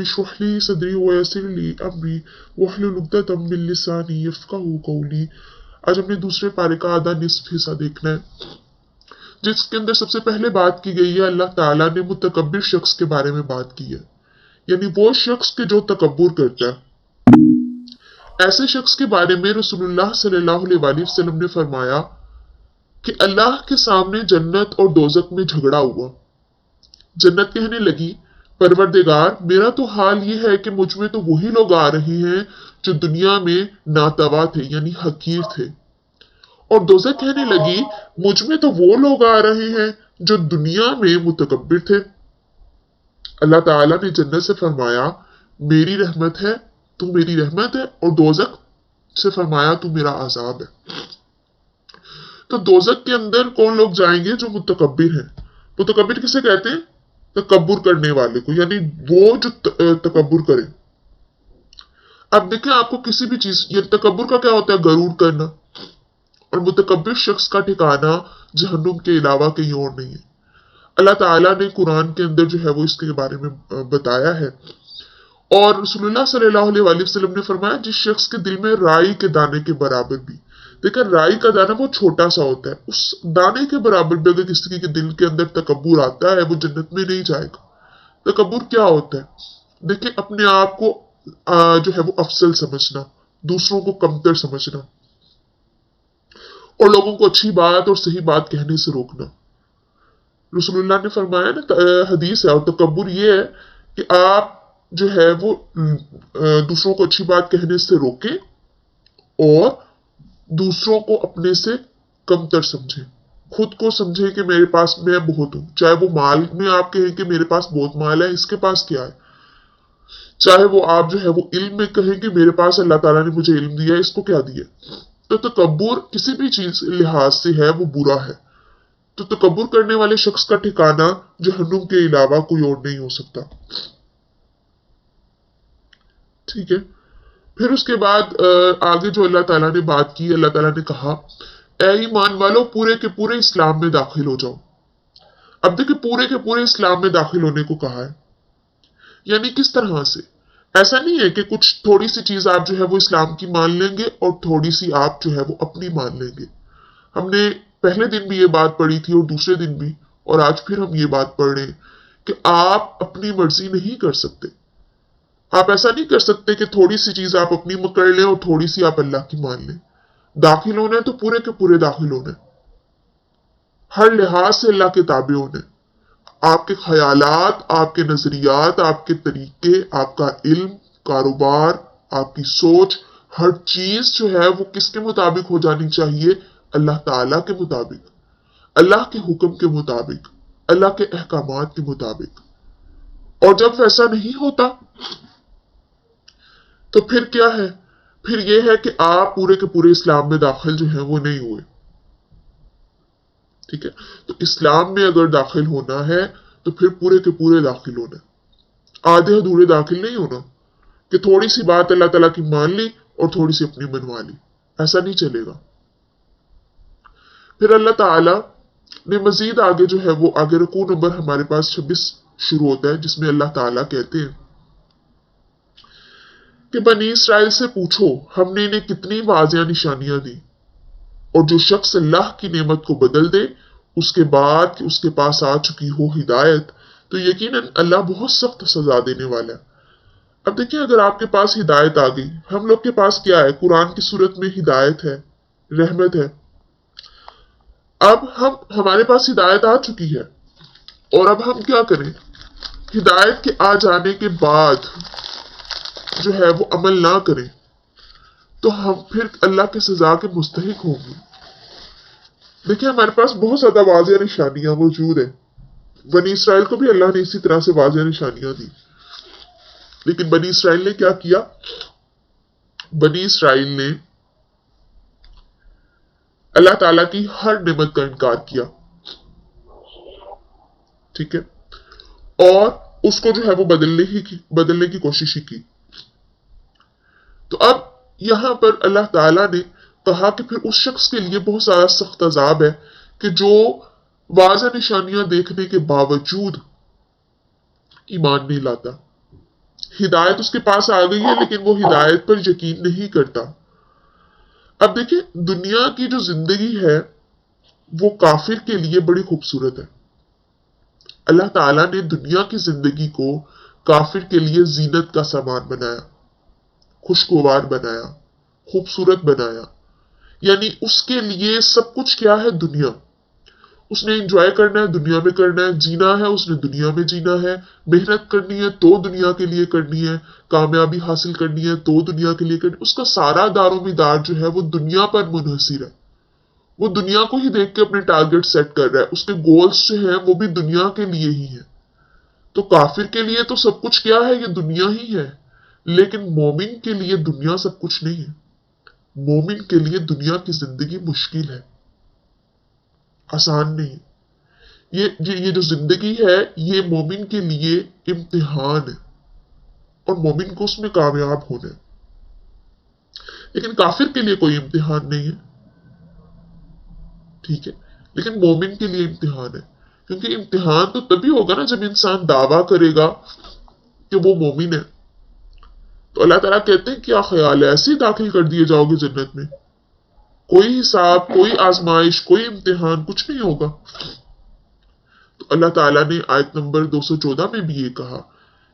اشرح لي صدری ویسر لی امری واحلل عقدۃ من لسانی یفقہوا قولی۔ آج ہم نے دوسرے پارے کا آدھا نصف حصہ دیکھنا ہے، جس کے اندر سب سے پہلے بات کی گئی ہے اللہ تعالیٰ نے متکبر شخص کے بارے میں بات کی ہے، یعنی وہ شخص کے جو تکبر کرتا ہے۔ ایسے شخص کے بارے میں رسول اللہ صلی اللہ علیہ وآلہ وسلم نے فرمایا کہ اللہ کے سامنے جنت اور دوزخ میں جھگڑا ہوا۔ جنت کہنے لگی، پروردگار، میرا تو حال یہ ہے کہ مجھ میں تو وہی لوگ آ رہے ہیں جو دنیا میں ناتوا تھے، یعنی حقیر تھے، اور دوزخ کہنے لگی، مجھ میں تو وہ لوگ آ رہے ہیں جو دنیا میں متکبر تھے۔ اللہ تعالیٰ نے جنت سے فرمایا میری رحمت ہے، تو میری رحمت ہے، اور دوزخ سے فرمایا تو میرا عذاب ہے۔ تو دوزخ کے اندر کون لوگ جائیں گے؟ جو متکبر ہیں۔ متکبر کسے کہتے ہیں؟ تکبر کرنے والے کو، یعنی وہ جو تکبر کرے۔ اب دیکھیں، آپ کو کسی بھی چیز، یہ تکبر کا کیا ہوتا ہے؟ غرور کرنا، اور متکبر شخص کا ٹھکانہ جہنم کے علاوہ کہیں اور نہیں ہے۔ اللہ تعالیٰ نے قرآن کے اندر جو ہے وہ اس کے بارے میں بتایا ہے، اور رسول اللہ صلی اللہ علیہ وآلہ وسلم نے فرمایا جس شخص کے دل میں رائی کے دانے کے برابر بھی، دیکھیں رائی کا دانہ بہت چھوٹا سا ہوتا ہے، اس دانے کے برابر بھی اگر کسی کے دل کے اندر تکبر آتا ہے وہ جنت میں نہیں جائے گا۔ تکبر کیا ہوتا ہے؟ دیکھیں اپنے آپ کو جو ہے وہ افضل سمجھنا، دوسروں کو کمتر سمجھنا، اور لوگوں کو اچھی بات اور صحیح بات کہنے سے روکنا۔ رسول اللہ نے فرمایا نا، حدیث ہے، اور تکبر یہ ہے کہ آپ جو ہے وہ دوسروں کو اچھی بات کہنے سے روکیں اور دوسروں کو اپنے سے کمتر سمجھیں، خود کو سمجھیں کہ میرے پاس میں بہت ہوں۔ چاہے وہ مال میں آپ کہیں کہ میرے پاس بہت مال ہے، اس کے پاس کیا ہے؟ چاہے وہ آپ جو ہے وہ علم میں کہیں کہ میرے پاس اللہ تعالیٰ نے مجھے علم دیا ہے، اس کو کیا دیا؟ تو تکبر کسی بھی چیز لحاظ سے ہے وہ برا ہے۔ تو تکبر کرنے والے شخص کا ٹھکانہ جہنم کے علاوہ کوئی اور نہیں ہو سکتا۔ ٹھیک ہے، پھر اس کے بعد آگے جو اللہ تعالیٰ نے بات کی، اللہ تعالیٰ نے کہا اے ایمان والو پورے کے پورے اسلام میں داخل ہو جاؤ۔ اب دیکھیں پورے کے پورے اسلام میں داخل ہونے کو کہا ہے، یعنی کس طرح سے؟ ایسا نہیں ہے کہ کچھ تھوڑی سی چیز آپ جو ہے وہ اسلام کی مان لیں گے اور تھوڑی سی آپ جو ہے وہ اپنی مان لیں گے۔ ہم نے پہلے دن بھی یہ بات پڑھی تھی اور دوسرے دن بھی، اور آج پھر ہم یہ بات پڑھ رہے ہیں کہ آپ اپنی مرضی نہیں کر سکتے۔ آپ ایسا نہیں کر سکتے کہ تھوڑی سی چیز آپ اپنی کر لیں اور تھوڑی سی آپ اللہ کی مان لیں۔ داخل ہونا ہے تو پورے کے پورے داخل ہونا ہے، ہر لحاظ سے اللہ کے تابع ہونا ہے۔ آپ کے خیالات، آپ کے نظریات، آپ کے طریقے، آپ کا علم، کاروبار، آپ کی سوچ، ہر چیز جو ہے وہ کس کے مطابق ہو جانی چاہیے؟ اللہ تعالیٰ کے مطابق، اللہ کے حکم کے مطابق، اللہ کے احکامات کے مطابق۔ اور جب ایسا نہیں ہوتا تو پھر کیا ہے؟ پھر یہ ہے کہ آپ پورے کے پورے اسلام میں داخل جو ہیں وہ نہیں ہوئے۔ ٹھیک ہے، تو اسلام میں اگر داخل ہونا ہے تو پھر پورے کے پورے داخل ہونا ہے، آدھے ادھورے داخل نہیں ہونا کہ تھوڑی سی بات اللہ تعالیٰ کی مان لی اور تھوڑی سی اپنی منوا لی، ایسا نہیں چلے گا۔ پھر اللہ تعالیٰ نے مزید آگے جو ہے وہ آگے رکوع نمبر ہمارے پاس 26 شروع ہوتا ہے، جس میں اللہ تعالیٰ کہتے ہیں کہ بنی اسرائیل سے پوچھو ہم نے انہیں کتنی واضح نشانیاں دی، اور جو شخص اللہ کی نعمت کو بدل دے اس کے بعد کہ اس کے پاس آ چکی ہو ہدایت، تو یقیناً اللہ بہت سخت سزا دینے والا ہے۔ اب دیکھیں اگر آپ کے پاس ہدایت آ گئی، ہم لوگ کے پاس کیا ہے؟ قرآن کی صورت میں ہدایت ہے، رحمت ہے۔ اب ہمارے پاس ہدایت آ چکی ہے، اور اب ہم کیا کریں؟ ہدایت کے آ جانے کے بعد جو ہے وہ عمل نہ کریں تو ہم پھر اللہ کے سزا کے مستحق ہوں گے۔ دیکھیں ہمارے پاس بہت زیادہ واضح نشانیاں موجود ہیں، بنی اسرائیل کو بھی اللہ نے اسی طرح سے واضح نشانیاں دی، لیکن بنی اسرائیل نے کیا کیا؟ بنی اسرائیل نے اللہ تعالیٰ کی ہر نعمت کا انکار کیا، ٹھیک ہے، اور اس کو جو ہے وہ بدلنے کی کوشش ہی کی۔ تو اب یہاں پر اللہ تعالیٰ نے کہا کہ پھر اس شخص کے لیے بہت زیادہ سخت عذاب ہے کہ جو واضح نشانیاں دیکھنے کے باوجود ایمان نہیں لاتا۔ ہدایت اس کے پاس آ گئی ہے لیکن وہ ہدایت پر یقین نہیں کرتا۔ اب دیکھیں دنیا کی جو زندگی ہے وہ کافر کے لیے بڑی خوبصورت ہے۔ اللہ تعالیٰ نے دنیا کی زندگی کو کافر کے لیے زینت کا سامان بنایا، خوشگوار بنایا، خوبصورت بنایا۔ یعنی اس کے لیے سب کچھ کیا ہے؟ دنیا۔ اس نے انجوائے کرنا ہے، دنیا میں کرنا ہے، جینا ہے اس نے دنیا میں جینا ہے، محنت کرنی ہے تو دنیا کے لیے کرنی ہے، کامیابی حاصل کرنی ہے تو دنیا کے لیے کرنی ہے۔ اس کا سارا دار و مدار جو ہے وہ دنیا پر منحصر ہے۔ وہ دنیا کو ہی دیکھ کے اپنے ٹارگٹ سیٹ کر رہا ہے، اس کے گولز جو ہیں وہ بھی دنیا کے لیے ہی ہیں۔ تو کافر کے لیے تو سب کچھ کیا ہے؟ یہ دنیا ہی ہے۔ لیکن مومن کے لیے دنیا سب کچھ نہیں ہے۔ مومن کے لیے دنیا کی زندگی مشکل ہے، آسان نہیں۔ یہ جو زندگی ہے یہ مومن کے لیے امتحان ہے اور مومن کو اس میں کامیاب ہونا ہے۔ لیکن کافر کے لیے کوئی امتحان نہیں ہے، ٹھیک ہے، لیکن مومن کے لیے امتحان ہے۔ کیونکہ امتحان تو تبھی ہوگا نا جب انسان دعویٰ کرے گا کہ وہ مومن ہے۔ تو اللہ تعالیٰ کہتے ہیں کیا خیال ہے ایسے ہی داخل کر دیے جاؤ گے جنت میں؟ کوئی حساب، کوئی آزمائش، کوئی امتحان، کچھ نہیں ہوگا۔ تو اللہ تعالیٰ نے آیت نمبر 214 میں بھی یہ کہا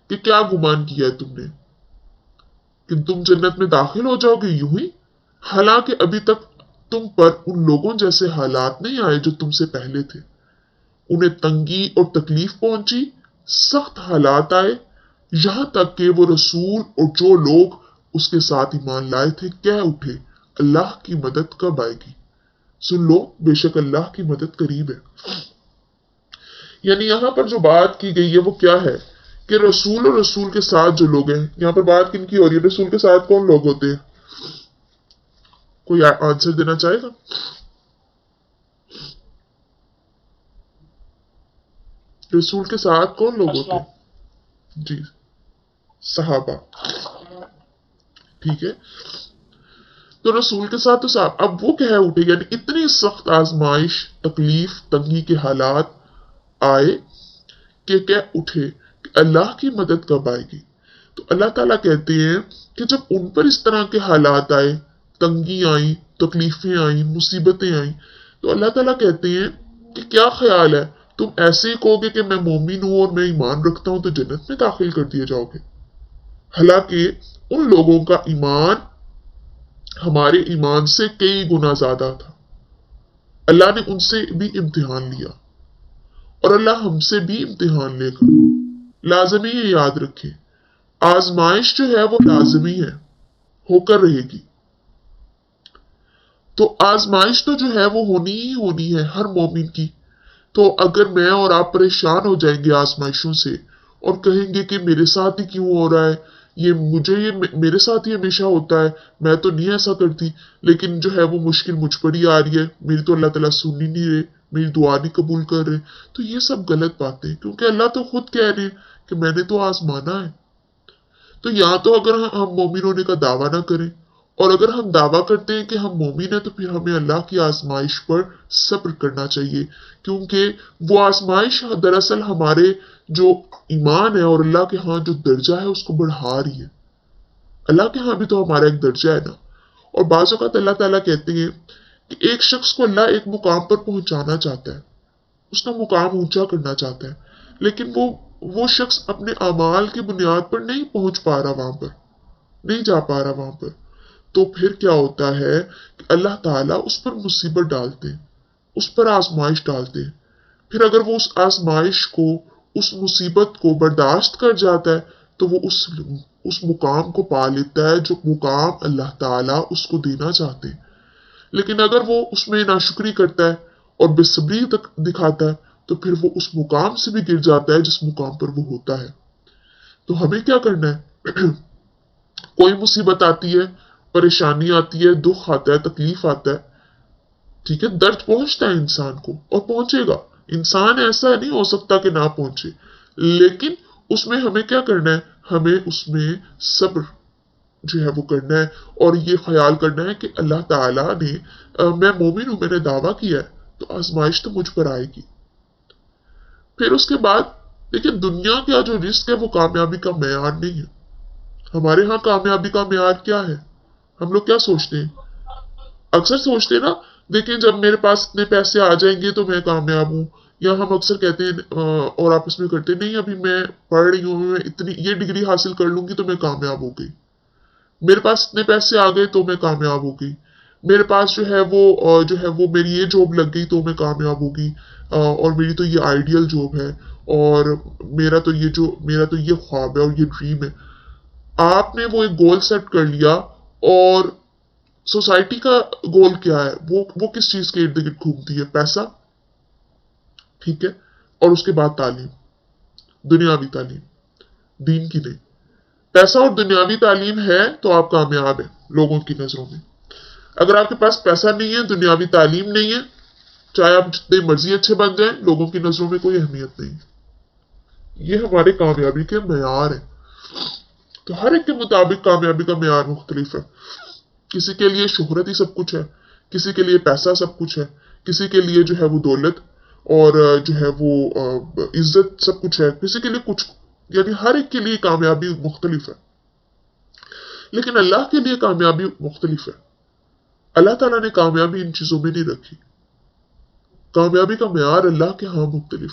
کہ کیا گمان کیا ہے تم نے کہ تم جنت میں داخل ہو جاؤ گے یوں ہی، حالانکہ ابھی تک تم پر ان لوگوں جیسے حالات نہیں آئے جو تم سے پہلے تھے۔ انہیں تنگی اور تکلیف پہنچی، سخت حالات آئے، یہاں تک کہ وہ رسول اور جو لوگ اس کے ساتھ ایمان لائے تھے کہہ اٹھے اللہ کی مدد کب آئے گی؟ سن لو بے شک اللہ کی مدد قریب ہے۔ یعنی یہاں پر جو بات کی گئی ہے وہ کیا ہے کہ رسول اور رسول کے ساتھ جو لوگ ہیں، یہاں پر بات کن کی ہو رہی ہے؟ رسول کے ساتھ کون لوگ ہوتے ہیں؟ کوئی آنسر دینا چاہے گا؟ رسول کے ساتھ کون لوگ ہوتے ہیں؟ جی صحابہ، ٹھیک ہے۔ تو رسول کے ساتھ تو صحابہ، اب وہ کہہ اٹھے یعنی اتنی سخت آزمائش، تکلیف، تنگی کے حالات آئے کہ کہہ اٹھے کہ اللہ کی مدد کب آئے گی؟ تو اللہ تعالیٰ کہتے ہیں کہ جب ان پر اس طرح کے حالات آئے، تنگی آئیں، تکلیفیں آئیں، مصیبتیں آئیں، تو اللہ تعالیٰ کہتے ہیں کہ کیا خیال ہے تم ایسے ہی کہو گے کہ میں مومن ہوں اور میں ایمان رکھتا ہوں تو جنت میں داخل کر دیے جاؤ گے؟ حالانکہ ان لوگوں کا ایمان ہمارے ایمان سے کئی گنا زیادہ تھا۔ اللہ نے ان سے بھی امتحان لیا اور اللہ ہم سے بھی امتحان لے گا۔ لازمی یہ یاد رکھیں، آزمائش جو ہے وہ لازمی ہے، ہو کر رہے گی۔ تو آزمائش تو جو ہے وہ ہونی ہی ہونی ہے ہر مومن کی۔ تو اگر میں اور آپ پریشان ہو جائیں گے آزمائشوں سے اور کہیں گے کہ میرے ساتھ ہی کیوں ہو رہا ہے، یہ میرے ساتھ ہی ہمیشہ ہوتا ہے، میں تو نہیں ایسا کرتی، لیکن جو ہے وہ مشکل مجھ پر ہی آ رہی ہے، میری تو اللہ تعالیٰ سن ہی نہیں رہے، میری دعا نہیں قبول کر رہے، تو یہ سب غلط باتیں، کیونکہ اللہ تو خود کہہ رہے ہیں کہ میں نے تو آزمانا ہے۔ تو یا تو اگر ہم مومن ہونے کا دعویٰ نہ کریں، اور اگر ہم دعویٰ کرتے ہیں کہ ہم مومن ہیں تو پھر ہمیں اللہ کی آزمائش پر صبر کرنا چاہیے، کیونکہ وہ آزمائش دراصل ہمارے جو ایمان ہے اور اللہ کے ہاں جو درجہ ہے اس کو بڑھا رہی ہے۔ اللہ کے ہاں بھی تو ہمارا ایک درجہ ہے نا۔ اور بعض اوقات اللہ تعالیٰ کہتے ہیں کہ ایک شخص کو اللہ ایک مقام پر پہنچانا چاہتا ہے، اس کا مقام اونچا کرنا چاہتا ہے، لیکن وہ شخص اپنے اعمال کی بنیاد پر نہیں پہنچ پا رہا، وہاں پر نہیں جا پا رہا وہاں پر۔ تو پھر کیا ہوتا ہے کہ اللہ تعالیٰ اس پر مصیبت ڈالتے ہیں، اس پر آزمائش ڈالتے ہیں۔ پھر اگر وہ اس آزمائش کو، اس مصیبت کو برداشت کر جاتا ہے تو وہ اس مقام کو پا لیتا ہے جو مقام اللہ تعالیٰ اس کو دینا چاہتے ہیں۔ لیکن اگر وہ اس میں ناشکری کرتا ہے اور بے صبری دکھاتا ہے تو پھر وہ اس مقام سے بھی گر جاتا ہے جس مقام پر وہ ہوتا ہے۔ تو ہمیں کیا کرنا ہے؟ کوئی مصیبت آتی ہے، پریشانی آتی ہے، دکھ آتا ہے، تکلیف آتا ہے، ٹھیک ہے، درد پہنچتا ہے انسان کو اور پہنچے گا، انسان ایسا نہیں ہو سکتا کہ نہ پہنچے، لیکن اس میں ہمیں کیا کرنا ہے؟ ہمیں اس میں صبر جو ہے وہ کرنا ہے اور یہ خیال کرنا ہے کہ اللہ تعالیٰ نے میں مومن ہوں، میں نے دعویٰ کیا ہے تو آزمائش تو مجھ پر آئے گی۔ پھر اس کے بعد دیکھیں دنیا کا جو رزق ہے وہ کامیابی کا معیار نہیں ہے۔ हमारे यहाँ कामयाबी का म्यार क्या है? हम लोग क्या सोचते हैं? अक्सर सोचते हैं ना, देखें जब मेरे पास इतने पैसे आ जाएंगे तो मैं कामयाब हूँ, या हम अक्सर कहते हैं और आपस में करते हैं, नहीं अभी मैं पढ़ रही हूँ, मैं इतनी ये डिग्री हासिल कर लूंगी तो मैं कामयाब हो गई, मेरे पास इतने पैसे आ गए तो मैं कामयाब हो गई, मेरे पास जो है वो मेरी ये जॉब लग गई तो मैं कामयाब होगी, और मेरी तो ये आइडियल जॉब है, और मेरा तो ये ख्वाब है और ये ड्रीम है। आपने वो एक गोल सेट कर लिया, और सोसाइटी का गोल क्या है? वो किस चीज के इर्द गिर्द घूमती है? पैसा, ठीक है, और उसके बाद तालीम, दुनियावी तालीम, दीन की नहीं। पैसा और दुनियावी तालीम है तो आप कामयाब हैं लोगों की नजरों में। अगर आपके पास पैसा नहीं है, दुनियावी तालीम नहीं है, चाहे आप जितने मर्जी अच्छे बन जाएं, लोगों की नजरों में कोई अहमियत नहीं। ये हमारे कामयाबी के मेयार है। तो हर एक के मुताबिक कामयाबी का मेयार मुख्तलिफ है। किसी के लिए शोहरत ही सब कुछ है, किसी के लिए पैसा सब कुछ है, किसी के लिए जो है वो दौलत और जो है वो इज्जत सब कुछ है, किसी के लिए कुछ, यानी हर एक के लिए कामयाबी मुख्तलिफ है। लेकिन अल्लाह के लिए कामयाबी मुख्तलिफ है। अल्लाह ताला ने कामयाबी इन चीजों में नहीं रखी। कामयाबी का मेयार अल्लाह के यहाँ मुख्तलिफ,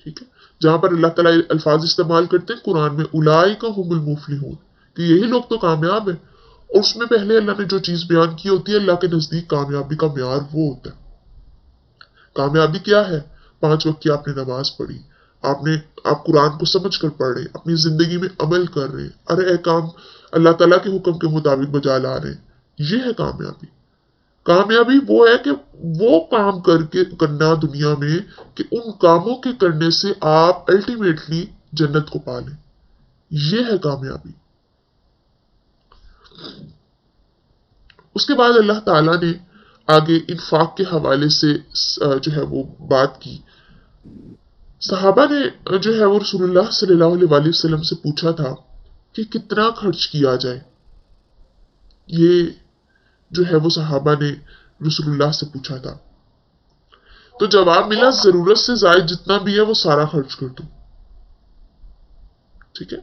ठीक है। जहां पर अल्लाह ताला अल्फाज इस्तेमाल करते हैं कुरान में, उलाइका हुमुल मुफलिहून, कि यही लोग तो कामयाब है। और उसमें पहले अल्लाह ने जो चीज बयान की होती है, अल्लाह के नजदीक कामयाबी का मेयार वो होता है। कामयाबी क्या है? 5 वक्त की आपने नमाज पढ़ी, आप कुरान को समझ कर पढ़ रहे, अपनी जिंदगी में अमल कर रहे, अरे काम अल्लाह ताला के हुक्म के मुताबिक बजा ला रहे, ये है कामयाबी। कामयाबी वो है कि वो काम करना दुनिया में कि उन कामों के करने से आप अल्टीमेटली जन्नत को पा लें, ये है कामयाबी। उसके बाद अल्लाह ताला ने आगे इन्फाक के हवाले से जो है वो बात की। सहाबा ने जो है वो रसूलुल्लाह सल्लल्लाहु अलैहि वसल्लम से पूछा था कि कितना खर्च किया जाए। ये जो है वो सहाबा ने रसूलुल्लाह से पूछा था, तो जवाब मिला जरूरत से ज्यादा जितना भी है वो सारा खर्च कर दो। ठीक है,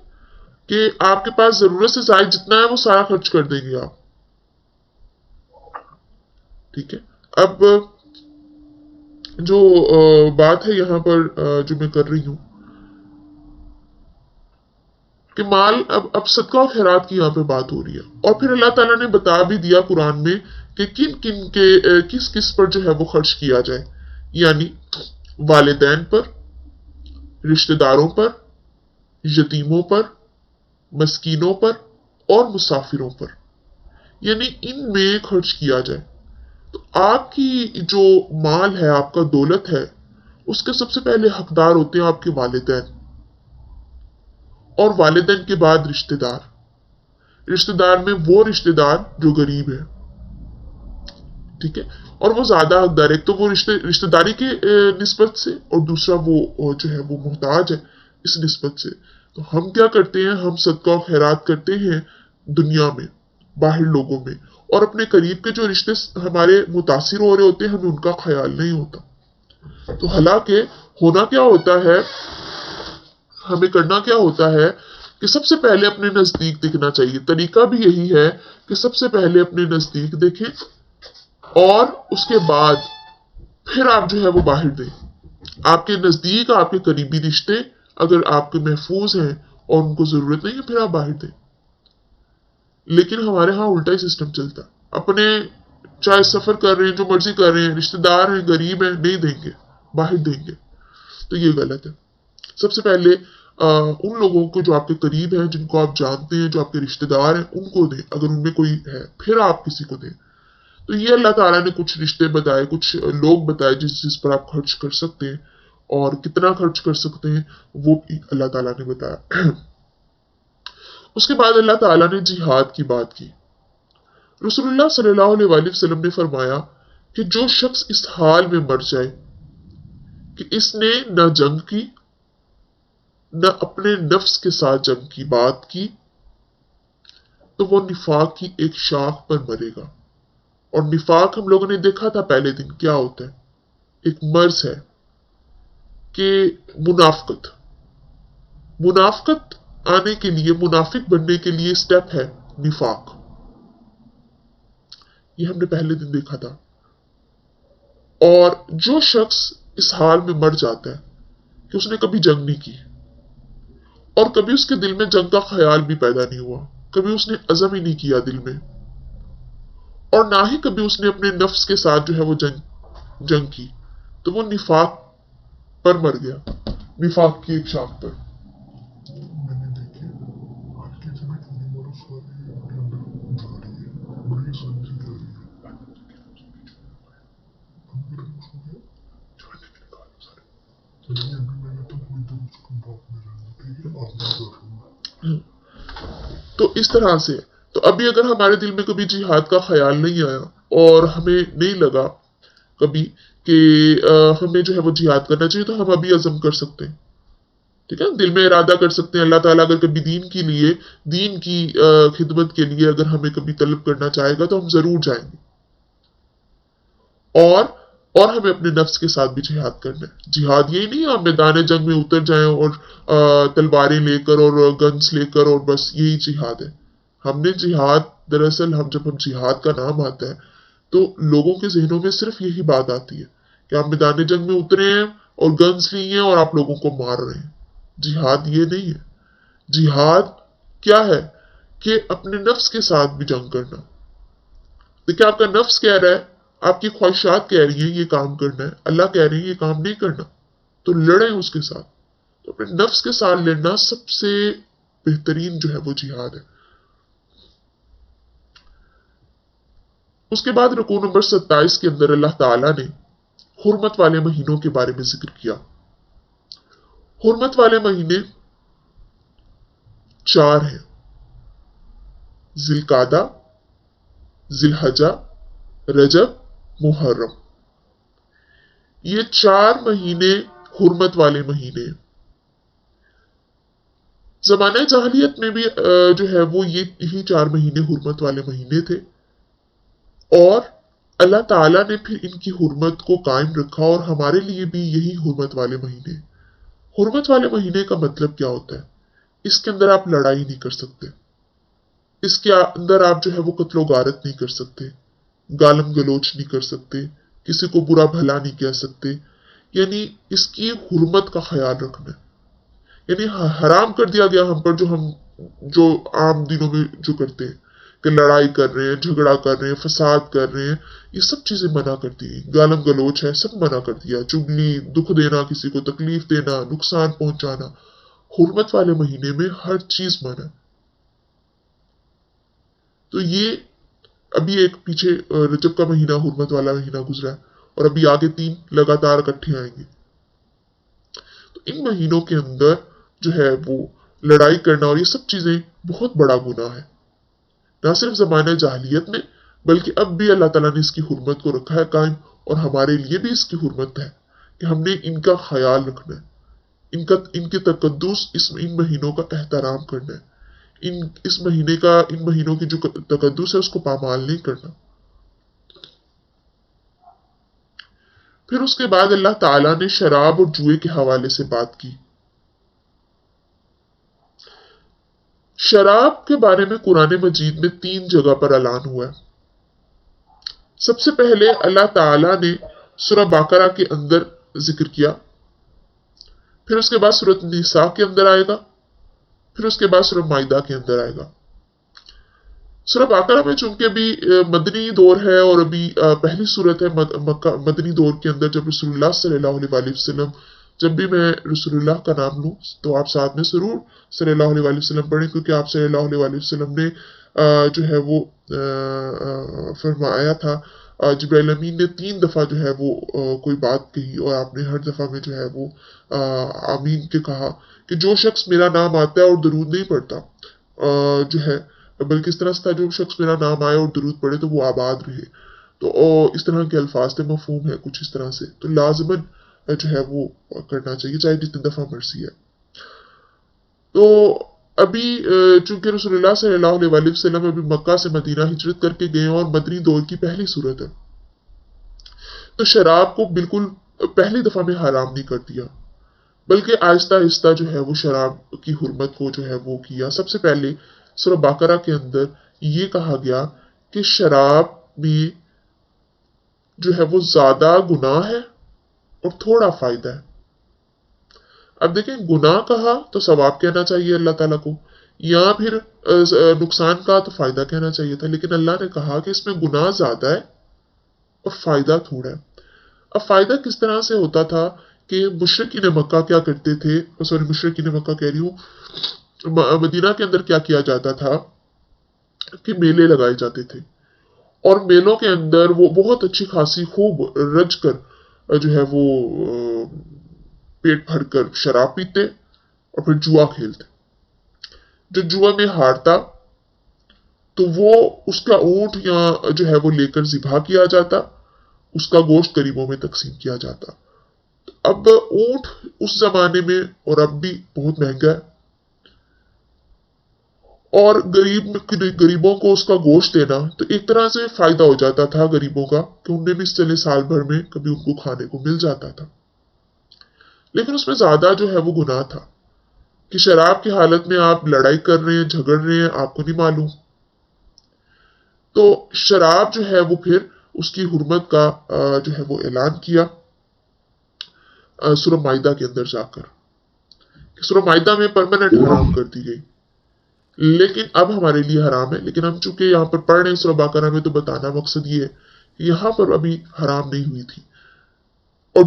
कि आपके पास जरूरत से ज्यादा जितना है वो सारा खर्च कर देंगे आप। ठीक है, अब जो बात है यहां पर जो मैं कर रही हूं कि माल, अब सदका और खैरात की यहाँ पे बात हो रही है, और फिर अल्लाह ताला ने बता भी दिया कुरान में कि किन किन के किस किस पर जो है वो खर्च किया जाए, यानी वालिदैन पर, रिश्तेदारों पर, यतीमों पर, मस्कीनों पर और मुसाफिरों पर, यानी इनमें खर्च किया जाए। तो आपकी जो माल है, आपका दौलत है, उसके सबसे पहले हकदार होते हैं आपके वालिदैन, और वालिदैन के बाद रिश्तेदार। रिश्तेदार में वो रिश्तेदार जो गरीब है, ठीक है, और वो ज्यादा हकदार है। एक तो वो रिश्तेदारी के निस्बत से, और दूसरा वो जो है वो मुहताज है इस निस्बत से। तो हम क्या करते हैं, हम सदका और खैरात करते हैं दुनिया में, बाहर लोगों में, और अपने करीब के जो रिश्ते हमारे मुतासिर हो रहे होते हैं हमें उनका ख्याल नहीं होता। तो हालांकि होना क्या होता है, हमें करना क्या होता है कि सबसे पहले अपने नजदीक देखना चाहिए। तरीका भी यही है कि सबसे पहले अपने नजदीक देखें और उसके बाद फिर आप जो है वो बाहर दें। आपके नजदीक आपके करीबी रिश्ते अगर आपके महफूज हैं और उनको जरूरत नहीं है, फिर आप बाहर दें। लेकिन हमारे यहाँ उल्टा ही सिस्टम चलता है, अपने चाहे सफर कर रहे हैं, जो मर्जी कर रहे हैं, रिश्तेदार हैं, गरीब हैं, नहीं देंगे, बाहर देंगे। तो ये गलत है। सबसे पहले उन लोगों को जो आपके करीब हैं, जिनको आप जानते हैं, जो आपके रिश्तेदार हैं, उनको दें अगर उनमें कोई है, फिर आप किसी को दें। तो ये अल्लाह ताला ने कुछ रिश्ते बताए, कुछ लोग बताए जिस पर आप खर्च कर सकते हैं, और कितना खर्च कर सकते हैं वो भी अल्लाह ताला ने बताया। उसके बाद अल्लाह ताला ने जिहाद की बात की। रसूलुल्लाह सल्लल्लाहु अलैहि वसल्लम ने फरमाया कि जो शख्स इस हाल में मर जाए कि इसने न जंग की, न अपने नफ्स के साथ जंग की बात की, तो वो निफाक की एक शाख पर मरेगा। और निफाक हम लोगों ने देखा था पहले दिन क्या होता है, एक मर्ज है कि मुनाफकत आने के लिए, मुनाफिक बनने के लिए स्टेप है निफाक। ये हमने पहले दिन देखा था। और जो शख्स इस हाल में मर जाता है कि उसने कभी जंग नहीं की और कभी उसके दिल में जंग का ख्याल भी पैदा नहीं हुआ, कभी उसने अज़म ही नहीं किया दिल में, और ना ही कभी उसने अपने नफ्स के साथ जो है वो जंग की, तो वो निफाक पर मर गया, निफाक की एक शाख पर। मैंने देखी आज के समय की उम्र सारी अपने अंदर जा रही है, बड़ी समझी जा रही है। अभी हो गया चलिए, अभी मैंने तो कोई देर उसको बाप में रहना, ठीक है, आप नहीं कर रहे। तो इस तरह से तो अभी अगर हमारे दिल में कभी जिहाद का ख्याल नहीं आया और हमें नहीं लगा कभी कि हमें जो है वो जिहाद करना चाहिए, तो हम अभी अज़म कर सकते हैं, ठीक है, दिल में इरादा कर सकते हैं। अल्लाह ताला अगर कभी दीन के लिए, दीन की खिदमत के लिए अगर हमें कभी तलब करना चाहेगा तो हम जरूर जाएंगे। और हमें अपने नफ्स के साथ भी जिहाद करना है। जिहाद यही नहीं हम मैदान जंग में उतर जाएं और तलवारें लेकर और गन्स लेकर और बस यही जिहाद है। हमने जिहाद, दरअसल जब हम जिहाद का नाम आता है तो लोगों के जहनों में सिर्फ यही बात आती है कि आप मैदान जंग में उतरे हैं और गन्स लिए हैं और आप लोगों को मार रहे हैं। जिहाद ये नहीं है। जिहाद क्या है कि अपने नफ्स के साथ भी जंग करना। देखिए, आपका नफ्स कह रहा है, आपकी ख्वाहिशात कह रही है ये काम करना है, अल्लाह कह रही है ये काम नहीं करना, तो लड़े उसके साथ। तो अपने नफ्स के साथ लड़ना सबसे बेहतरीन जो है वो जिहाद है। उसके बाद रुकू नंबर 27 के अंदर अल्लाह ताला ने हुर्मत वाले महीनों के बारे में जिक्र किया। हुर्मत वाले महीने 4 हैं, जिलकादा, जिलहजा, रजब, मुहर्रम। ये 4 महीने हुर्मत वाले महीने। ज़माने जाहिलियत में भी जो है वो यही 4 महीने हुर्मत वाले महीने थे, और अल्लाह ताला ने फिर इनकी हुर्मत को कायम रखा, और हमारे लिए भी यही हुर्मत वाले महीने। हुर्मत वाले महीने का मतलब क्या होता है? इसके अंदर आप लड़ाई नहीं कर सकते, इसके अंदर आप जो है वो कत्लो गारत नहीं कर सकते, गालम गलोच नहीं कर सकते, किसी को बुरा भला नहीं कह सकते। यानी इसकी हुर्मत का ख्याल रखना है। यानी हराम कर दिया गया हम पर जो आम दिनों में जो करते हैं कि लड़ाई कर रहे हैं, झगड़ा कर रहे हैं, फसाद कर रहे हैं, ये सब चीजें मना कर दी। गालम गलोच है, सब मना कर दिया। चुगली, दुख देना, किसी को तकलीफ देना, नुकसान पहुंचाना, हुर्मत वाले महीने में हर चीज मना। तो ये अभी एक पीछे रजब का महीना हुर्मत वाला महीना गुजरा है, और अभी आगे 3 लगातार इकट्ठे आएंगे। तो इन महीनों के अंदर जो है वो लड़ाई करना और ये सब चीजें बहुत बड़ा गुनाह है। ना सिर्फ ज़माने जाहिलियत में, बल्कि अब भी अल्लाह ताला ने इसकी हुर्मत को रखा है कायम, और हमारे लिए भी इसकी हुर्मत है कि हमने इनका ख्याल रखना है, इनके तकद्दुस, इन महीनों का एहतराम करना है, इन महीनों की जो तकद्दुस है उसको पामाल नहीं करना। फिर उसके बाद अल्लाह ताला ने शराब और जुए के हवाले से बात की। शराब के बारे में कुरान मजीद में 3 जगह पर ऐलान हुआ है। सबसे पहले अल्लाह ताला ने सूरह बकरा के अंदर जिक्र किया, फिर उसके बाद सूरत निसा के अंदर आएगा, फिर उसके बाद सूरह माइदा के अंदर आएगा। सूरह बकरा में चूंकि अभी मदनी दौर है और अभी पहली सूरत है मदनी दौर के अंदर, जब रसूलुल्लाह सल्लल्लाहु अलैहि वसल्लम, जब भी मैं रसूलुल्लाह का नाम लूं तो आप साथ में जरूर सल्लल्लाहु अलैहि वसल्लम पढ़ें, क्योंकि आप सल्लल्लाहु अलैहि वसल्लम ने जो है वो फरमाया था, जिब्राइल अमीन ने 3 दफा जो है वो कोई बात कही, और आपने हर दफा में जो है वो आमीन के कहा कि जो शख्स मेरा नाम आता है और दरूद नहीं पढ़ता जो है, बल्कि इस तरह से था, जो शख्स मेरा नाम आए और दरूद पढ़े तो वो आबाद रहे। तो इस तरह के अल्फाज थे, मफहूम है कुछ इस तरह से। तो लाजमन जो है वो करना चाहिए, चाहे जितनी दफा मर्जी है। तो अभी चूंकि रसूलुल्लाह सल्लल्लाहु अलैहि वसल्लम अभी मक्का से मदीना हिजरत करके गए और मदनी दौर की पहली सूरत है, तो शराब को बिल्कुल पहली दफा में हराम नहीं कर दिया। बल्कि आहिस्ता आहिस्ता जो है वो शराब की हुर्मत को जो है वो किया। सबसे पहले सूरह बकरा के अंदर ये कहा गया कि शराब में जो है वो ज्यादा गुनाह है और थोड़ा फायदा है। अब देखें, गुनाह कहा तो सवाब कहना चाहिए अल्लाह ताला को, या फिर नुकसान कहा तो फायदा कहना चाहिए था, लेकिन अल्लाह ने कहा कि इसमें गुनाह ज्यादा है और फायदा थोड़ा है। अब फायदा किस तरह से होता था कि मुशरिकीन मक्का क्या करते थे, सॉरी मुशरिकीन मक्का कह रही हूँ, मदीना के अंदर क्या किया जाता था कि मेले लगाए जाते थे, और मेलों के अंदर वो बहुत अच्छी खासी खूब रज कर जो है वो पेट भरकर शराब पीते और फिर जुआ खेलते। जो जुआ में हारता तो वो उसका ऊंट या जो है वो लेकर ज़िबा किया जाता, उसका गोश्त गरीबों में तकसीम किया जाता। अब ऊंट उस जमाने में और अब भी बहुत महंगा है, और गरीबों को उसका गोश्त देना तो एक तरह से फायदा हो जाता था गरीबों का, कि उन्हें भी चले साल भर में कभी उनको खाने को मिल जाता था। लेकिन उसमें ज्यादा जो है वो गुनाह था कि शराब की हालत में आप लड़ाई कर रहे हैं, झगड़ रहे हैं, आपको नहीं मालूम। तो शराब जो है वो फिर उसकी हुर्मत का जो है वो ऐलान किया सूरह माइदा के अंदर जाकर। सूरह माइदा में परमानेंट हराम कर दी गई, लेकिन अब हमारे लिए हराम है। लेकिन हम चूंकि यहाँ पर पढ़ रहे हैं सूरह बकरा में, तो बताना मकसद ये है कि यहाँ पर अभी हराम नहीं हुई थी। और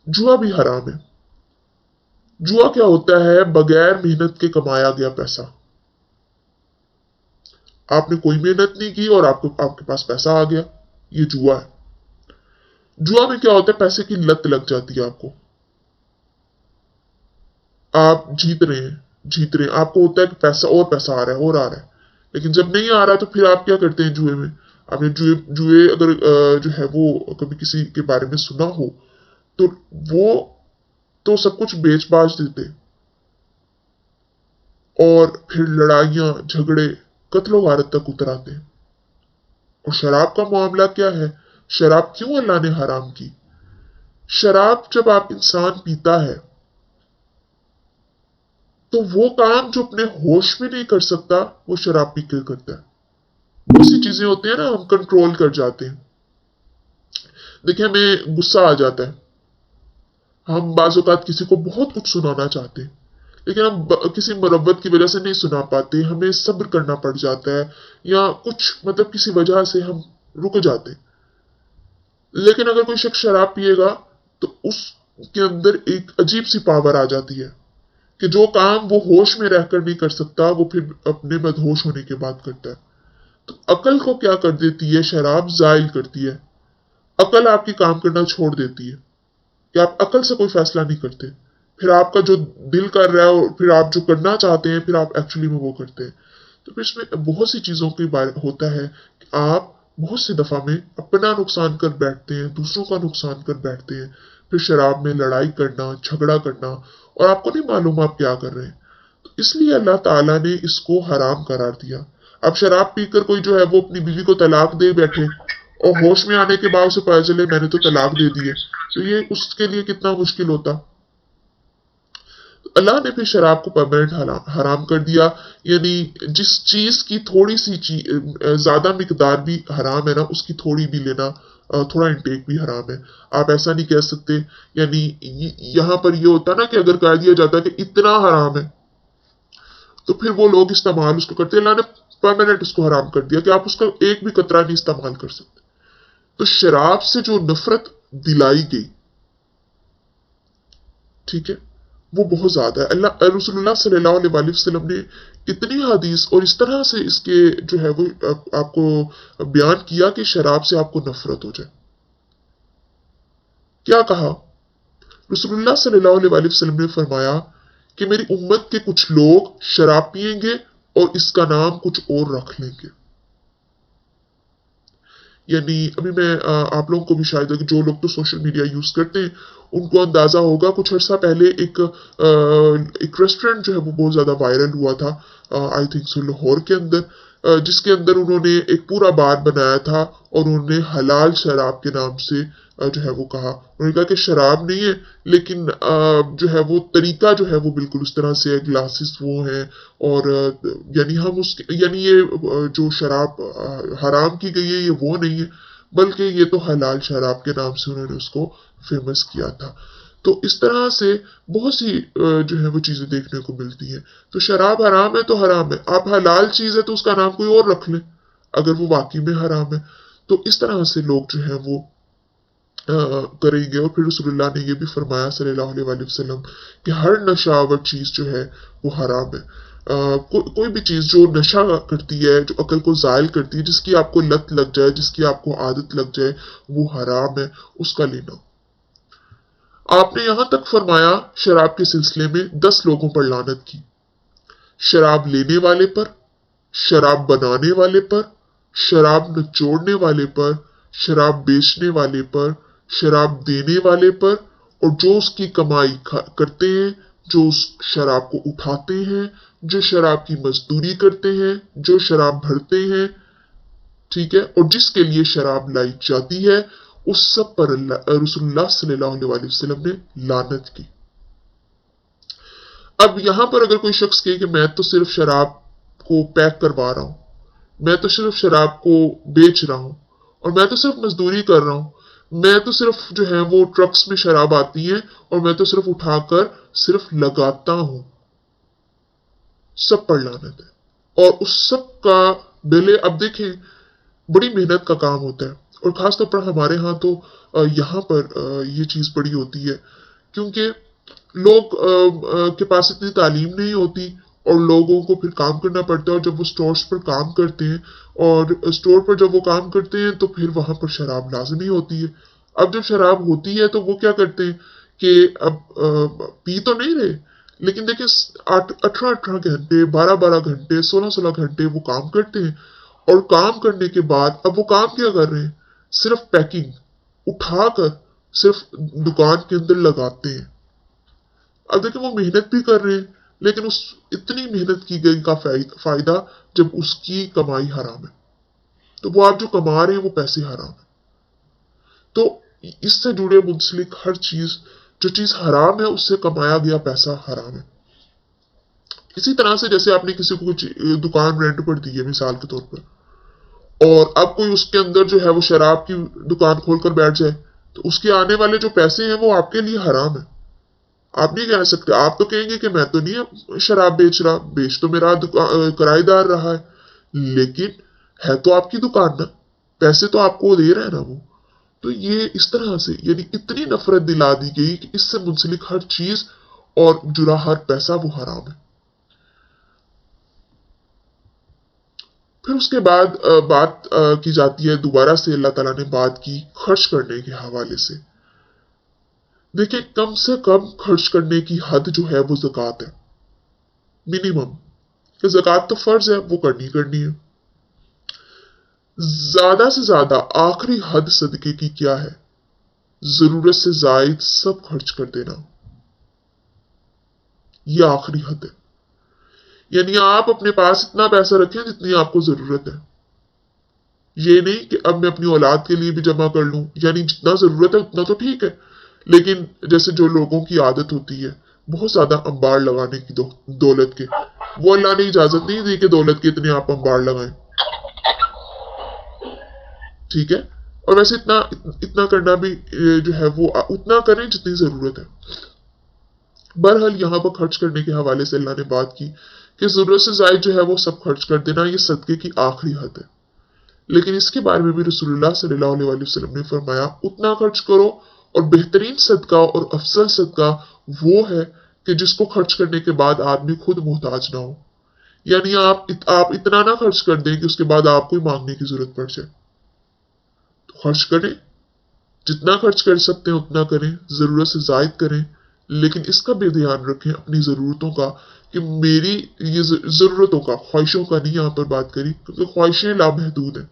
जुआ भी हराम है। जुआ क्या होता है? बगैर मेहनत के कमाया गया पैसा। आपने कोई मेहनत नहीं की और आपके पास पैसा आ गया, ये जुआ है। जुआ में क्या होता है? पैसे की लत लग जाती है आपको। आप जीत रहे हैं, आपको होता है कि पैसा और पैसा आ रहा है और आ रहा है, लेकिन जब नहीं आ रहा तो फिर आप क्या करते हैं जुए में? आपने जुए अगर जो है वो कभी किसी के बारे में सुना हो तो वो तो सब कुछ बेच बाच देते और फिर लड़ाइयां झगड़े कत्लो गारत तक उतर आते हैं। और शराब का मामला क्या है? शराब क्यों अल्लाह ने हराम की? शराब जब आप इंसान पीता है तो वो काम जो अपने होश में नहीं कर सकता वो शराब पी कर करता है। बहुत सी चीजें होती है ना, हम कंट्रोल कर जाते हैं। देखिए, हमें गुस्सा आ जाता है, हम बाज़ औक़ात किसी को बहुत कुछ सुनाना चाहते हैं, लेकिन हम किसी मुरव्वत की वजह से नहीं सुना पाते, हमें सब्र करना पड़ जाता है, या कुछ मतलब किसी वजह से हम रुक जाते हैं। लेकिन अगर कोई शख्स शराब पिएगा तो उसके अंदर एक अजीब सी पावर आ जाती है कि जो काम वो होश में रहकर नहीं कर सकता वो फिर अपने मदहोश होने के बाद करता है। तो अकल को क्या कर देती है? शराब जायल करती है। अकल आपकी काम करना छोड़ देती है कि आप अकल से कोई फैसला नहीं करते। फिर आपका जो दिल कर रहा है और फिर आप जो करना चाहते हैं फिर आप एक्चुअली में वो करते हैं। तो फिर इसमें बहुत सी चीजों के बारे होता है कि आप बहुत सी दफा में अपना नुकसान कर बैठते हैं, दूसरों का नुकसान कर बैठते हैं, फिर शराब में लड़ाई करना, झगड़ा करना, और आपको नहीं मालूम आप क्या कर रहे हैं। तो इसलिए अल्लाह ताला ने इसको हराम करार दिया। अब शराब पीकर कोई जो है वो अपनी बीवी को तलाक दे बैठे और होश में आने के बाद उसे पता चले मैंने तो तलाक दे दी है, तो ये उसके लिए कितना मुश्किल होता। अल्लाह ने फिर शराब को परमानेंट हराम कर दिया। यानी जिस चीज की थोड़ी सी ज्यादा मिकदार भी हराम है ना, उसकी थोड़ी भी लेना, थोड़ा इंटेक भी हराम है। आप ऐसा नहीं कह सकते, यानी यहाँ पर ये होता ना कि अगर कह दिया जाता है कि इतना हराम है तो फिर वो लोग इस्तेमाल उसको करते। अल्लाह ने परमानेंट उसको हराम कर दिया कि आप उसका एक भी कतरा नहीं इस्तेमाल कर सकते। तो शराब से जो नफरत दिलाई गई, ठीक है, वो बहुत ज्यादा है। अल्लाह रसूलुल्लाह सल्लल्लाहु अलैहि वसल्लम ने इतनी हदीस और इस तरह से इसके जो है वो आपको बयान किया कि शराब से आपको नफरत हो जाए। क्या कहा? रसूलुल्लाह सल्लल्लाहु अलैहि वसल्लम ने फरमाया कि मेरी उम्मत के कुछ लोग शराब पिएंगे और इसका नाम कुछ और रख लेंगे। यानी अभी मैं आप लोगों को भी शायद जो लोग तो सोशल मीडिया यूज करते हैं उनको अंदाजा होगा, कुछ अर्सा पहले एक रेस्टोरेंट जो है वो बहुत ज्यादा वायरल हुआ था, आई थिंक सो लाहौर के अंदर, जिसके अंदर उन्होंने एक पूरा बार बनाया था और उन्होंने हलाल शराब के नाम से जो है वो कहा। उन्होंने कहा कि शराब नहीं है, लेकिन जो है वो तरीका जो है वो बिल्कुल उस तरह से है, ग्लासेस वो हैं, और यानी हम उसके यानी ये जो शराब हराम की गई है ये वो नहीं है, बल्कि ये तो हलाल शराब के नाम से उन्होंने उसको फेमस किया था। तो इस तरह से बहुत सी जो है वो चीजें देखने को मिलती हैं। तो शराब हराम है तो हराम है, आप हलाल चीज है तो उसका नाम कोई और रख लें अगर वो वाकई में हराम है। तो इस तरह से लोग जो है वो करेंगे। और फिर रसूलुल्लाह ने ये भी फरमाया सल्लल्लाहु अलैहि वसल्लम कि हर नशावर चीज जो है वो हराम है। कोई भी चीज जो नशा करती है, जो अकल को जायल करती है, जिसकी आपको लत लग जाए, जिसकी आपको आदत लग जाए, वो हराम है उसका लेना। आपने यहां तक फरमाया शराब के सिलसिले में 10 लोगों पर लानत की। शराब लेने वाले पर, शराब बनाने वाले पर, शराब निचोड़ने वाले पर, शराब बेचने वाले पर, शराब देने वाले पर, और जो उसकी कमाई करते हैं, जो उस शराब को उठाते हैं, जो शराब की मजदूरी करते हैं, जो शराब भरते हैं, ठीक है, और जिसके लिए शराब लाई जाती है, उस सब पर रसूलुल्लाह सल्लल्लाहु अलैहि वसल्लम ने लानत की। अब यहां पर अगर कोई शख्स कहे कि मैं तो सिर्फ शराब को पैक करवा रहा हूं, मैं तो सिर्फ शराब को बेच रहा हूं, और मैं तो सिर्फ मजदूरी कर रहा हूं, मैं तो सिर्फ जो है वो ट्रक्स में शराब आती है और मैं तो सिर्फ उठाकर सिर्फ लगाता हूं, सब पर लानत है। और उस सब का बेले अब देखें बड़ी मेहनत का काम होता है, और खासतौर पर हमारे यहाँ तो यहाँ पर ये चीज बड़ी होती है, क्योंकि लोग के पास इतनी तालीम नहीं होती और लोगों को फिर काम करना पड़ता है। और जब वो स्टोर्स पर काम करते हैं, और स्टोर पर जब वो काम करते हैं तो फिर वहां पर शराब लाजमी होती है। अब जब शराब होती है तो वो क्या करते हैं कि अब पी तो नहीं रहे, लेकिन देखिए 18-18 घंटे, 12-12 घंटे, 16-16 घंटे वो काम करते हैं, और काम करने के बाद अब वो काम क्या कर रहे हैं, सिर्फ पैकिंग उठाकर सिर्फ दुकान के अंदर लगाते हैं। अब देखिए वो मेहनत भी कर रहे हैं, लेकिन उस इतनी मेहनत की गई का फायदा जब उसकी कमाई हराम है, तो वो आप जो कमा रहे हैं वो पैसे हराम है। तो इससे जुड़े मुंसलिक हर चीज, जो चीज हराम है उससे कमाया गया पैसा हराम है। इसी तरह से जैसे आपने किसी को कुछ दुकान रेंट पर दी है मिसाल के तौर पर, और अब कोई उसके अंदर जो है वो शराब की दुकान खोलकर बैठ जाए, तो उसके आने वाले जो पैसे हैं वो आपके लिए हराम है। आप नहीं कह सकते, आप तो कहेंगे कि मैं तो नहीं शराब बेच रहा, बेच तो मेरा किराएदार रहा है, लेकिन है तो आपकी दुकान ना, पैसे तो आपको दे रहे हैं ना वो। तो ये इस तरह से यानी इतनी नफरत दिला दी गई कि इससे मुंसलिक हर चीज और जुड़ा हर पैसा वो हराम है। फिर उसके बाद बात की जाती है दोबारा से, अल्लाह ताला ने बात की खर्च करने के हवाले से। देखिए कम से कम खर्च करने की हद जो है वो ज़कात है, मिनिमम। कि ज़कात तो फर्ज है, वो करनी है। ज्यादा से ज्यादा आखिरी हद सदके की क्या है, जरूरत से जायद सब खर्च कर देना, ये आखिरी हद है। यानी आप अपने पास इतना पैसा रखें जितनी आपको जरूरत है। ये नहीं कि अब मैं अपनी औलाद के लिए भी जमा कर लूं, यानी जितना जरूरत है उतना तो ठीक है, लेकिन जैसे जो लोगों की आदत होती है बहुत ज्यादा अंबार लगाने की दौलत के, वो अल्लाह ने इजाजत नहीं दी कि दौलत के इतने आप अंबार लगाएं, ठीक है। और वैसे इतना करना भी जो है वो उतना करें जितनी जरूरत है। बहरहाल यहाँ पर खर्च करने के हवाले से अल्लाह ने बात की कि जरूरत से जायद जो है वो सब खर्च कर देना, ये सदके की आखिरी हद है। लेकिन इसके बारे में भी रसूलुल्लाह सल्लल्लाहु अलैहि वसल्लम ने फरमाया उतना खर्च करो, और बेहतरीन सदका और अफजल सदका वो है कि जिसको खर्च करने के बाद आदमी खुद मोहताज ना हो। यानी आप इतना ना खर्च कर दें कि उसके बाद आपको ही मांगने की जरूरत पड़ जाए। तो खर्च करें, जितना खर्च कर सकते हैं उतना करें, जरूरत से जायद करें, लेकिन इसका भी ध्यान रखें अपनी जरूरतों का, कि मेरी ये जरूरतों का, ख्वाहिशों का नहीं यहाँ पर बात करी, क्योंकि ख्वाहिशें लामहदूद हैं,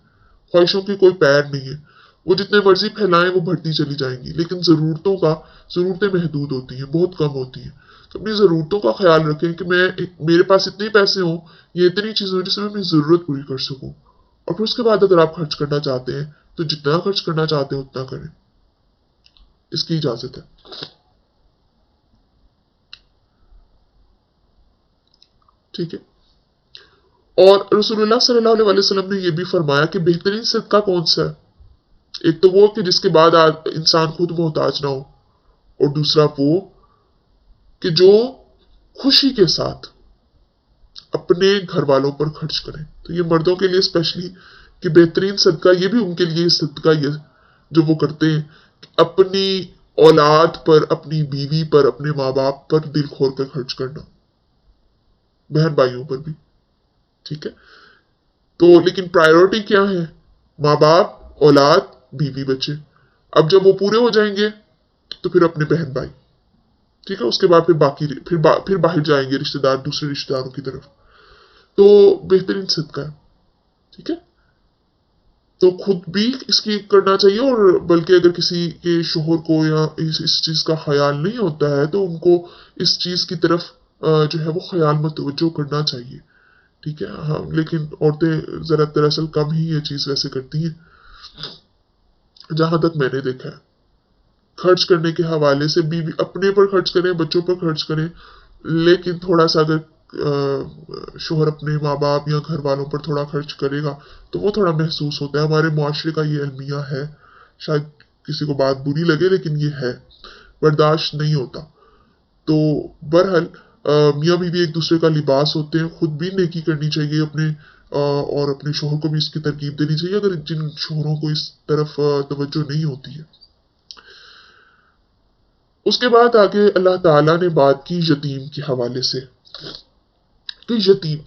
ख्वाहिशों की कोई पैर नहीं है, वो जितने मर्जी फैलाएं वो बढ़ती चली जाएंगी, लेकिन जरूरतें महदूद होती हैं, बहुत कम होती हैं। अपनी ज़रूरतों का ख्याल रखें कि मेरे पास इतने पैसे हों, ये इतनी चीज़ें हों जिससे मैं अपनी ज़रूरत पूरी कर सकूं। और फिर उसके बाद अगर आप खर्च करना चाहते हैं तो जितना खर्च करना चाहते हैं उतना करें, इसकी इजाज़त है। ठीक है। और रसूलुल्लाह सल्लल्लाहु अलैहि वसल्लम ने यह भी फरमाया कि बेहतरीन सदका कौन सा है? एक तो वो कि जिसके बाद इंसान खुद मोहताज ना हो, और दूसरा वो कि जो खुशी के साथ अपने घर वालों पर खर्च करें। तो ये मर्दों के लिए स्पेशली कि बेहतरीन सदका ये भी उनके लिए सदका ये जो वो करते हैं, अपनी औलाद पर, अपनी बीवी पर, अपने माँ बाप पर दिल खोल कर खर्च करना, बहन भाइयों पर भी। ठीक है। तो लेकिन प्रायोरिटी क्या है? माँ बाप, औलाद, बीवी, बच्चे। अब जब वो पूरे हो जाएंगे तो फिर अपने बहन भाई। ठीक है। उसके बाद फिर बाकी फिर बाहर जाएंगे रिश्तेदार, दूसरे रिश्तेदारों की तरफ। तो बेहतरीन सदका है। ठीक है। तो खुद भी इसकी करना चाहिए, और बल्कि अगर किसी के शोहर को या इस चीज का ख्याल नहीं होता है तो उनको इस चीज की तरफ जो है वो ख्याल मतवज्जो करना चाहिए। ठीक है। हाँ, लेकिन औरतें जरा दरअसल कम ही ये चीज वैसे करती हैं, जहां तक मैंने देखा है। खर्च करने के हवाले से बीवी अपने पर खर्च करें, बच्चों पर खर्च करें, लेकिन थोड़ा सा अगर शोहर अपने माँ बाप या घर वालों पर थोड़ा खर्च करेगा तो वो थोड़ा महसूस होता है। हमारे मुआशरे का ये अलमिया है, शायद किसी को बात बुरी लगे लेकिन ये है, बर्दाश्त नहीं होता। तो बहरहाल मियाँ बीवी एक दूसरे का लिबास होते हैं। खुद भी नेकी करनी चाहिए अपने और अपने शोहर को भी इसकी तरकीब देनी चाहिए, अगर जिन शोहरों को इस तरफ तवज्जो नहीं होती है। उसके बाद आगे अल्लाह ताला ने बात की यतीम के हवाले से कि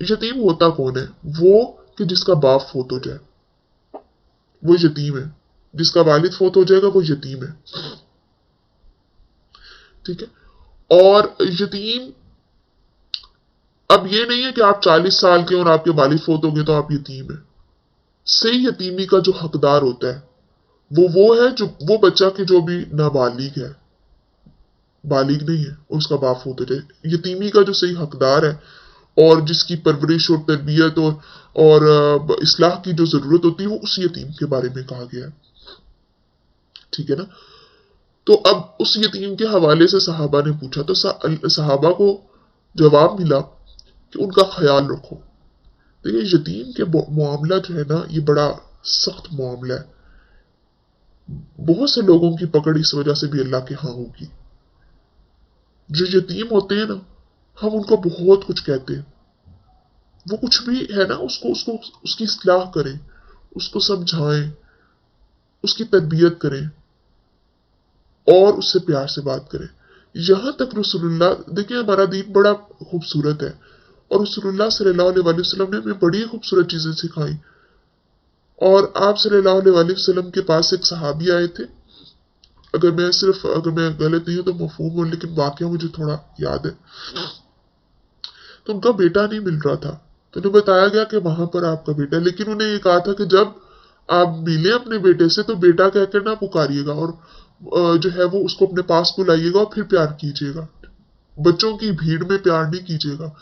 यतीम होता कौन है? वो कि जिसका बाप फोत हो जाए, वो यतीम है। जिसका वालिद फोत हो जाएगा वो यतीम है। ठीक है। और यतीम, अब ये नहीं है कि आप 40 साल के और आपके वालिद फोत हो गए तो आप यतीम है। सही यतीमी का जो हकदार होता है वो है जो वो बच्चा कि जो भी नाबालिग है, बालिग नहीं है, और उसका बाप फोत हो जाए। यतीमी का जो सही हकदार है और जिसकी परवरिश और तरबियत और इस्लाह की जो जरूरत होती है वो उस यतीम के बारे में कहा गया है। ठीक है ना। तो अब उस यतीम के हवाले से सहाबा ने पूछा तो सहाबा को जवाब मिला कि उनका ख्याल रखो। देखिए यतीम के मामला जो है ना ये बड़ा सख्त मामला है। बहुत से लोगों की पकड़ इस वजह से भी अल्लाह के यहाँ होगी। जो यतीम होते हैं ना, हम उनको बहुत कुछ कहते हैं, वो कुछ भी है ना उसको उसको उसकी इस्लाह करें, उसको समझाएं, उसकी तरबियत करें और उससे प्यार से बात करें। यहां तक रसूलुल्लाह, देखिए हमारा दीन बड़ा खूबसूरत है और रसूलुल्लाह सल्लल्लाहु अलैहि वसल्लम ने हमें बड़ी खूबसूरत चीजें सिखाई। और आप सल्लल्लाहु अलैहि वसल्लम के पास एक सहाबी आए थे, अगर मैं गलत नहीं हूं तो मफहूम हो, लेकिन वाकया मुझे थोड़ा याद है। तो उनका बेटा नहीं मिल रहा था, तो उन्हें बताया गया कि वहां पर आपका बेटा है, लेकिन उन्हें ये कहा था कि जब आप मिले अपने बेटे से तो बेटा कहकर ना पुकारिएगा, और जो है वो उसको अपने पास बुलाइएगा और फिर प्यार कीजिएगा। बच्चों की भीड़ में प्यार नहीं कीजिएगा।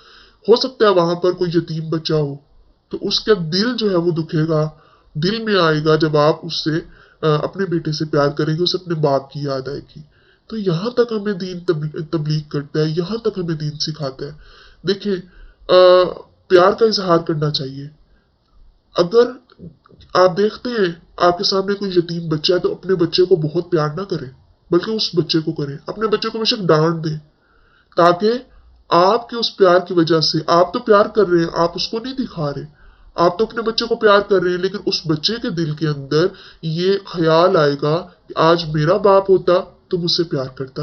हो सकता है वहां पर कोई यतीम बच्चा हो तो उसका दिल जो है वो दुखेगा, दिल में आएगा जब आप उससे अपने बेटे से प्यार करेंगे, उसे अपने बाप की याद आएगी। तो यहां तक हमें दीन तबलीग करता है, यहां तक हमें दीन सिखाता है। देखिए प्यार का इजहार करना चाहिए। अगर आप देखते हैं आपके सामने कोई यतीम बच्चा है तो अपने बच्चे को बहुत प्यार ना करें, बल्कि उस बच्चे को करें। अपने बच्चे को बेशक डांट दें, ताकि आपके उस प्यार की वजह से, आप तो प्यार कर रहे हैं, आप उसको नहीं दिखा रहे, आप तो अपने बच्चे को प्यार कर रहे हैं, लेकिन उस बच्चे के दिल के अंदर ये ख्याल आएगा कि आज मेरा बाप होता तो मुझसे प्यार करता।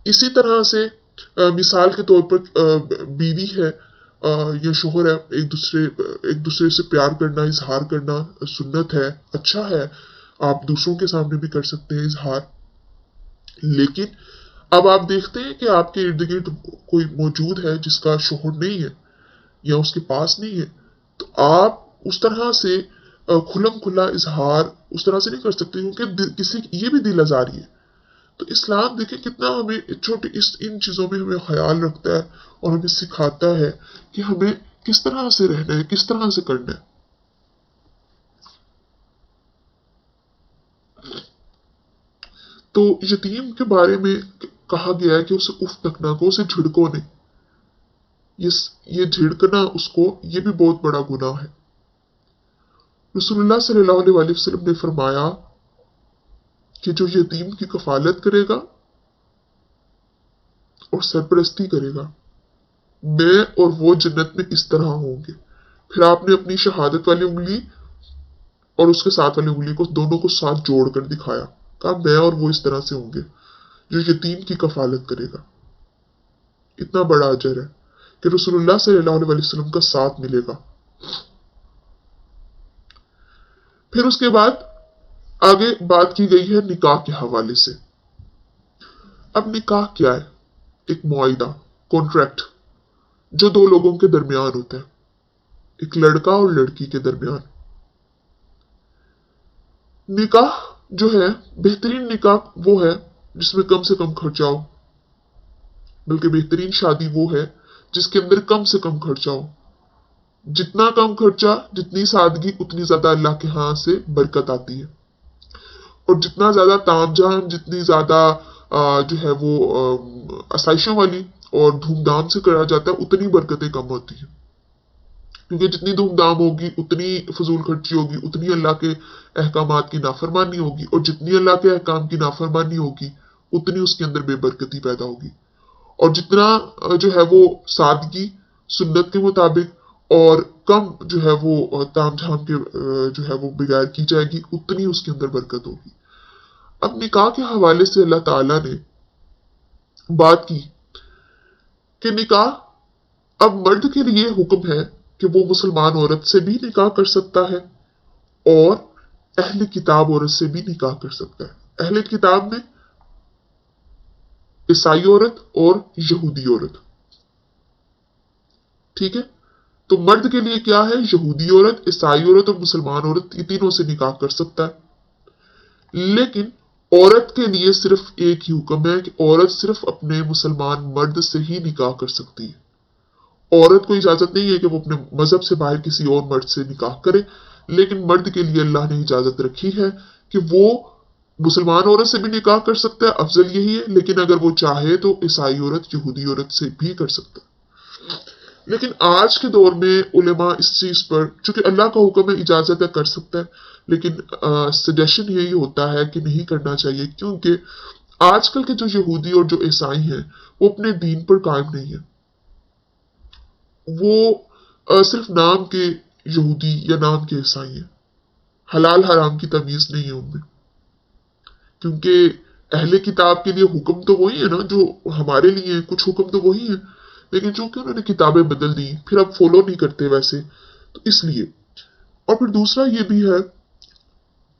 इसी तरह से मिसाल के तौर पर बीवी है या शोहर है, एक दूसरे से प्यार करना, इजहार करना सुन्नत है, अच्छा है। आप दूसरों के सामने भी कर सकते हैं इजहार। लेकिन अब आप देखते हैं कि आपके इर्द गिर्द कोई मौजूद है जिसका शोहर नहीं है या उसके पास नहीं है, तो आप उस तरह से खुलम खुला इजहार उस तरह से नहीं कर सकते, क्योंकि किसी ये भी दिल आजारी है। تو اسلام دیکھیں کتنا ہمیں چھوٹی ان چیزوں میں ہمیں خیال رکھتا ہے اور ہمیں سکھاتا ہے کہ ہمیں کس طرح سے رہنا ہے، کس طرح سے کرنا ہے. تو یتیم کے بارے میں کہا گیا ہے کہ اسے اف تک نہ کو، اسے جھڑکو نہیں. یہ جھڑکنا اس کو، یہ بھی بہت بڑا گناہ ہے. رسول اللہ صلی اللہ علیہ وسلم نے فرمایا کہ جو یتیم کی کفالت کرے گا اور سرپرستی کرے گا، میں اور وہ جنت میں اس طرح ہوں گے. پھر آپ نے اپنی شہادت والی انگلی اور اس کے ساتھ والی انگلی کو دونوں کو ساتھ جوڑ کر دکھایا، کہا میں اور وہ اس طرح سے ہوں گے جو یتیم کی کفالت کرے گا. اتنا بڑا اجر ہے کہ رسول اللہ صلی اللہ علیہ وسلم کا ساتھ ملے گا. پھر اس کے بعد آگے بات کی گئی ہے نکاح کے حوالے سے. اب نکاح کیا ہے؟ ایک معاہدہ، کانٹریکٹ جو دو لوگوں کے درمیان ہوتا ہے، ایک لڑکا اور لڑکی کے درمیان. نکاح جو ہے، بہترین نکاح وہ ہے جس میں کم سے کم خرچہ ہو، بلکہ بہترین شادی وہ ہے جس کے اندر کم سے کم خرچہ ہو. جتنا کم خرچہ، جتنی سادگی، اتنی زیادہ اللہ کے ہاں سے برکت آتی ہے. اور جتنا زیادہ تام جھام، جتنی زیادہ جو ہے وہ آسائشوں والی اور دھوم دھام سے کرا جاتا ہے، اتنی برکتیں کم ہوتی ہیں. کیونکہ جتنی دھوم دھام ہوگی اتنی فضول خرچی ہوگی، اتنی اللہ کے احکامات کی نافرمانی ہوگی، اور جتنی اللہ کے احکام کی نافرمانی ہوگی اتنی اس کے اندر بے برکتی پیدا ہوگی. اور جتنا جو ہے وہ سادگی، سنت کے مطابق اور کم جو ہے وہ تام جھام کے جو ہے وہ بغیر کی جائے گی، اتنی اس کے اندر برکت ہوگی. اب نکاح کے حوالے سے اللہ تعالیٰ نے بات کی کہ نکاح اب مرد کے لیے حکم ہے کہ وہ مسلمان عورت سے بھی نکاح کر سکتا ہے اور اہل کتاب عورت سے بھی نکاح کر سکتا ہے. اہل کتاب میں عیسائی عورت اور یہودی عورت. ٹھیک ہے، تو مرد کے لیے کیا ہے؟ یہودی عورت، عیسائی عورت اور مسلمان عورت، یہ تینوں سے نکاح کر سکتا ہے. لیکن عورت کے لیے صرف ایک ہی حکم ہے کہ عورت صرف اپنے مسلمان مرد سے ہی نکاح کر سکتی ہے. عورت کو اجازت نہیں ہے کہ وہ اپنے مذہب سے باہر کسی اور مرد سے نکاح کرے، لیکن مرد کے لیے اللہ نے اجازت رکھی ہے کہ وہ مسلمان عورت سے بھی نکاح کر سکتا ہے، افضل یہی ہے، لیکن اگر وہ چاہے تو عیسائی عورت، یہودی عورت سے بھی کر سکتا ہے. لیکن آج کے دور میں علماء اس چیز پر، چونکہ اللہ کا حکم ہے، اجازت ہے، کر سکتا ہے، لیکن سجیشن یہی ہوتا ہے کہ نہیں کرنا چاہیے، کیونکہ آج کل کے جو یہودی اور جو عیسائی ہیں وہ اپنے دین پر قائم نہیں ہیں. وہ صرف نام کے یہودی یا نام کے عیسائی ہیں. حلال حرام کی تمیز نہیں ہے ان میں. کیونکہ اہل کتاب کے لیے حکم تو وہی ہے نا جو ہمارے لیے ہیں، کچھ حکم تو وہی ہیں، لیکن چونکہ انہوں نے کتابیں بدل دی، پھر اب فالو نہیں کرتے ویسے، تو اس لیے. اور پھر دوسرا یہ بھی ہے،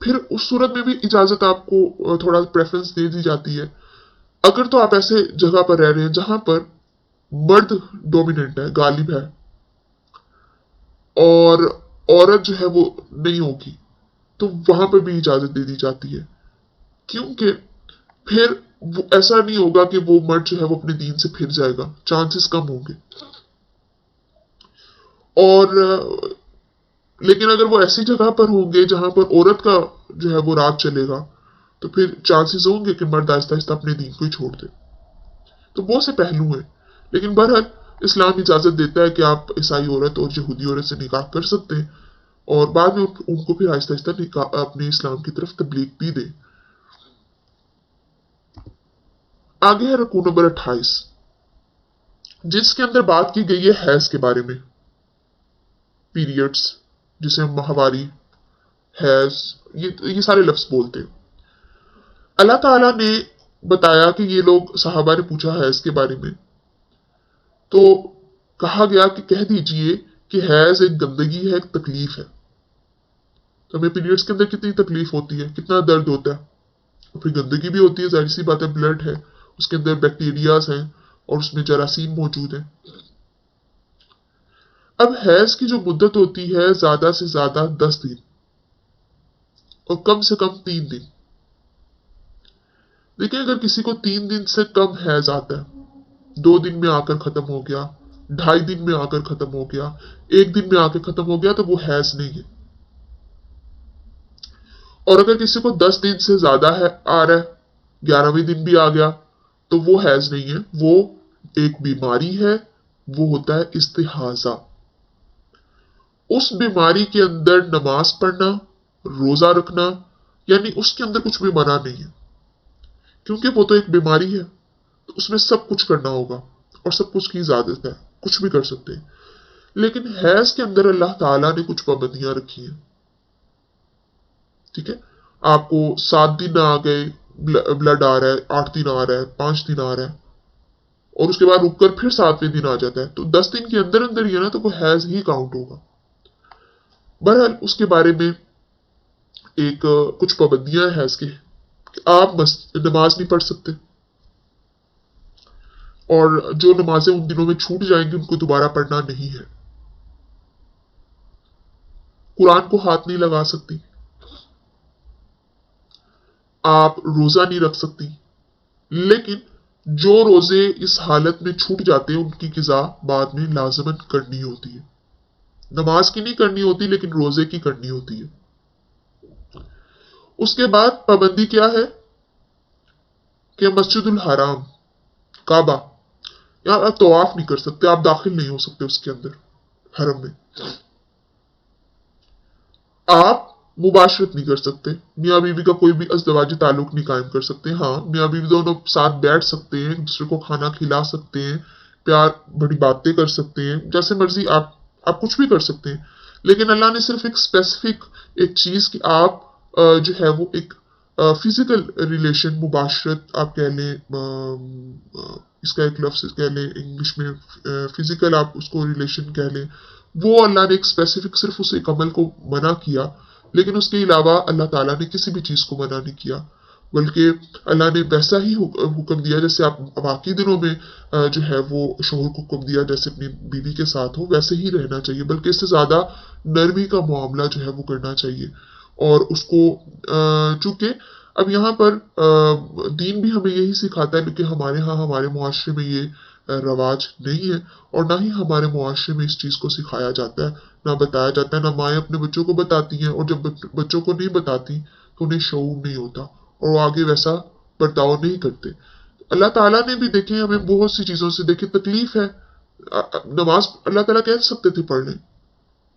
پھر اس صورت میں بھی اجازت آپ کو تھوڑا پریفرنس دے دی جاتی ہے اگر تو آپ ایسے جگہ پر رہ رہے ہیں جہاں پر مرد ڈومیننٹ ہے، غالب ہے، اور عورت جو ہے وہ نہیں ہوگی، تو وہاں پہ بھی اجازت دے دی جاتی ہے. کیونکہ پھر ایسا نہیں ہوگا کہ وہ مرد جو ہے وہ اپنے دین سے پھر جائے گا، چانسز کم ہوں گے. اور لیکن اگر وہ ایسی جگہ پر ہوں گے جہاں پر عورت کا جو ہے وہ راج چلے گا، تو پھر چانسز ہوں گے کہ مرد آہستہ آہستہ اپنے دین کو ہی چھوڑ دے. تو بہت سے پہلو ہیں، لیکن بہرحال اسلام اجازت دیتا ہے کہ آپ عیسائی عورت اور یہودی عورت سے نکاح کر سکتے ہیں، اور بعد میں ان کو پھر آہستہ آہستہ اپنے اسلام کی طرف تبلیغ بھی دیں. آگے ہے رکوع نمبر 28، جس کے اندر بات کی گئی ہے حیض کے بارے میں. پیریڈز، جسے ہم ماہواری، حیض، یہ سارے لفظ بولتے ہیں. اللہ تعالیٰ نے بتایا کہ یہ لوگ، صحابہ نے پوچھا حیض کے بارے میں، تو کہا گیا کہ کہہ دیجئے کہ حیض ایک گندگی ہے، ایک تکلیف ہے. تو ہمیں پیریڈز کے اندر کتنی تکلیف ہوتی ہے، کتنا درد ہوتا ہے، اور پھر گندگی بھی ہوتی ہے، ظاہر سی بات ہے، بلڈ ہے، اس کے اندر بیکٹیریاز ہیں اور اس میں جراثیم موجود ہیں. اب حیض کی جو مدت ہوتی ہے زیادہ سے زیادہ 10 دن اور کم سے کم 3 دن. देखिए अगर किसी को 3 दिन से कम हैज आता है, 2 दिन में आकर खत्म हो गया, 2.5 दिन में आकर खत्म हो गया, 1 दिन में आकर खत्म हो गया, तो वो हैज नहीं है। और अगर किसी को 10 दिन से ज्यादा है आ रहा है, 11वें दिन भी आ गया, तो वो हैज नहीं है, वो एक बीमारी है, वो होता है इस्तिहाजा। उस बीमारी के अंदर नमाज पढ़ना, रोजा रखना, यानी उसके अंदर कुछ भी मना नहीं है, क्योंकि वो तो एक बीमारी है, तो उसमें सब कुछ करना होगा और सब कुछ की इजाजत है, कुछ भी कर सकते हैं। लेकिन हैज के अंदर अल्लाह ताला ने कुछ पाबंदियां रखी हैं। ठीक है, आपको 7 दिन आ गए, ब्लड आ रहा है, 8 दिन आ रहा है, 5 दिन आ रहा है, और उसके बाद रुककर फिर 7वें दिन आ जाता है, तो 10 दिन के अंदर अंदर ही है ना, तो वो हैज ही काउंट होगा। बहरहाल उसके बारे में एक कुछ पाबंदियां हैं हैज की, आप नमाज नहीं पढ़ सकते, और जो नमाजें उन दिनों में छूट जाएंगी उनको दोबारा पढ़ना नहीं है। कुरान को हाथ नहीं लगा सकती, आप रोजा नहीं रख सकती, लेकिन जो रोजे इस हालत में छूट जाते हैं उनकी क़ज़ा बाद में लाजमन करनी होती है। नमाज की नहीं करनी होती, लेकिन रोजे की करनी होती है। उसके बाद पाबंदी क्या है कि मस्जिदुल हराम, काबा, यहां आप तवाफ नहीं कर सकते, आप दाखिल नहीं हो सकते उसके अंदर, हरम में। आप मुबाशरत नहीं कर सकते, मियाँ बीवी का कोई भी अज़दवाजी ताल्लुक नहीं कायम कर सकते। हाँ, मियाँ बीवी दोनों साथ बैठ सकते हैं, एक दूसरे को खाना खिला सकते हैं, प्यार बड़ी बातें कर सकते हैं, जैसे मर्जी आप कुछ भी कर सकते हैं। लेकिन अल्लाह ने सिर्फ एक स्पेसिफिक एक चीज कि आप जो है वो एक फिजिकल रिलेशन, मुबाशरत आप कह लें, इसका एक लफ्ज कह लें इंग्लिश में, फिजिकल आप उसको रिलेशन कह लें, वो अल्लाह ने एक स्पेसिफिक सिर्फ उस एक अमल को मना किया। लेकिन उसके अलावा अल्लाह ताला ने किसी भी चीज को मना नहीं किया, बल्कि अल्लाह ने वैसा ही हुक्म दिया जैसे आप बाकी दिनों में जो है वो शोहर को हुक्म दिया जैसे अपनी बीवी के साथ हो वैसे ही रहना चाहिए, बल्कि इससे ज्यादा नरमी का मामला जो है वो करना चाहिए। और उसको चूंकि अब यहाँ पर दीन भी हमें यही सिखाता है, क्योंकि हमारे यहाँ हमारे मुआशरे में ये रवाज नहीं है, और ना ही हमारे मुआशरे में इस चीज को सिखाया जाता है, ना बताया जाता है, ना माएँ अपने बच्चों को बताती हैं, और जब बच्चों को नहीं बताती तो उन्हें शऊर नहीं होता और वो आगे वैसा बर्ताव नहीं करते। अल्लाह ताला ने भी देखे हमें बहुत सी चीजों से देखे तकलीफ है। नमाज अल्लाह ताला कह सकते थे पढ़ लें,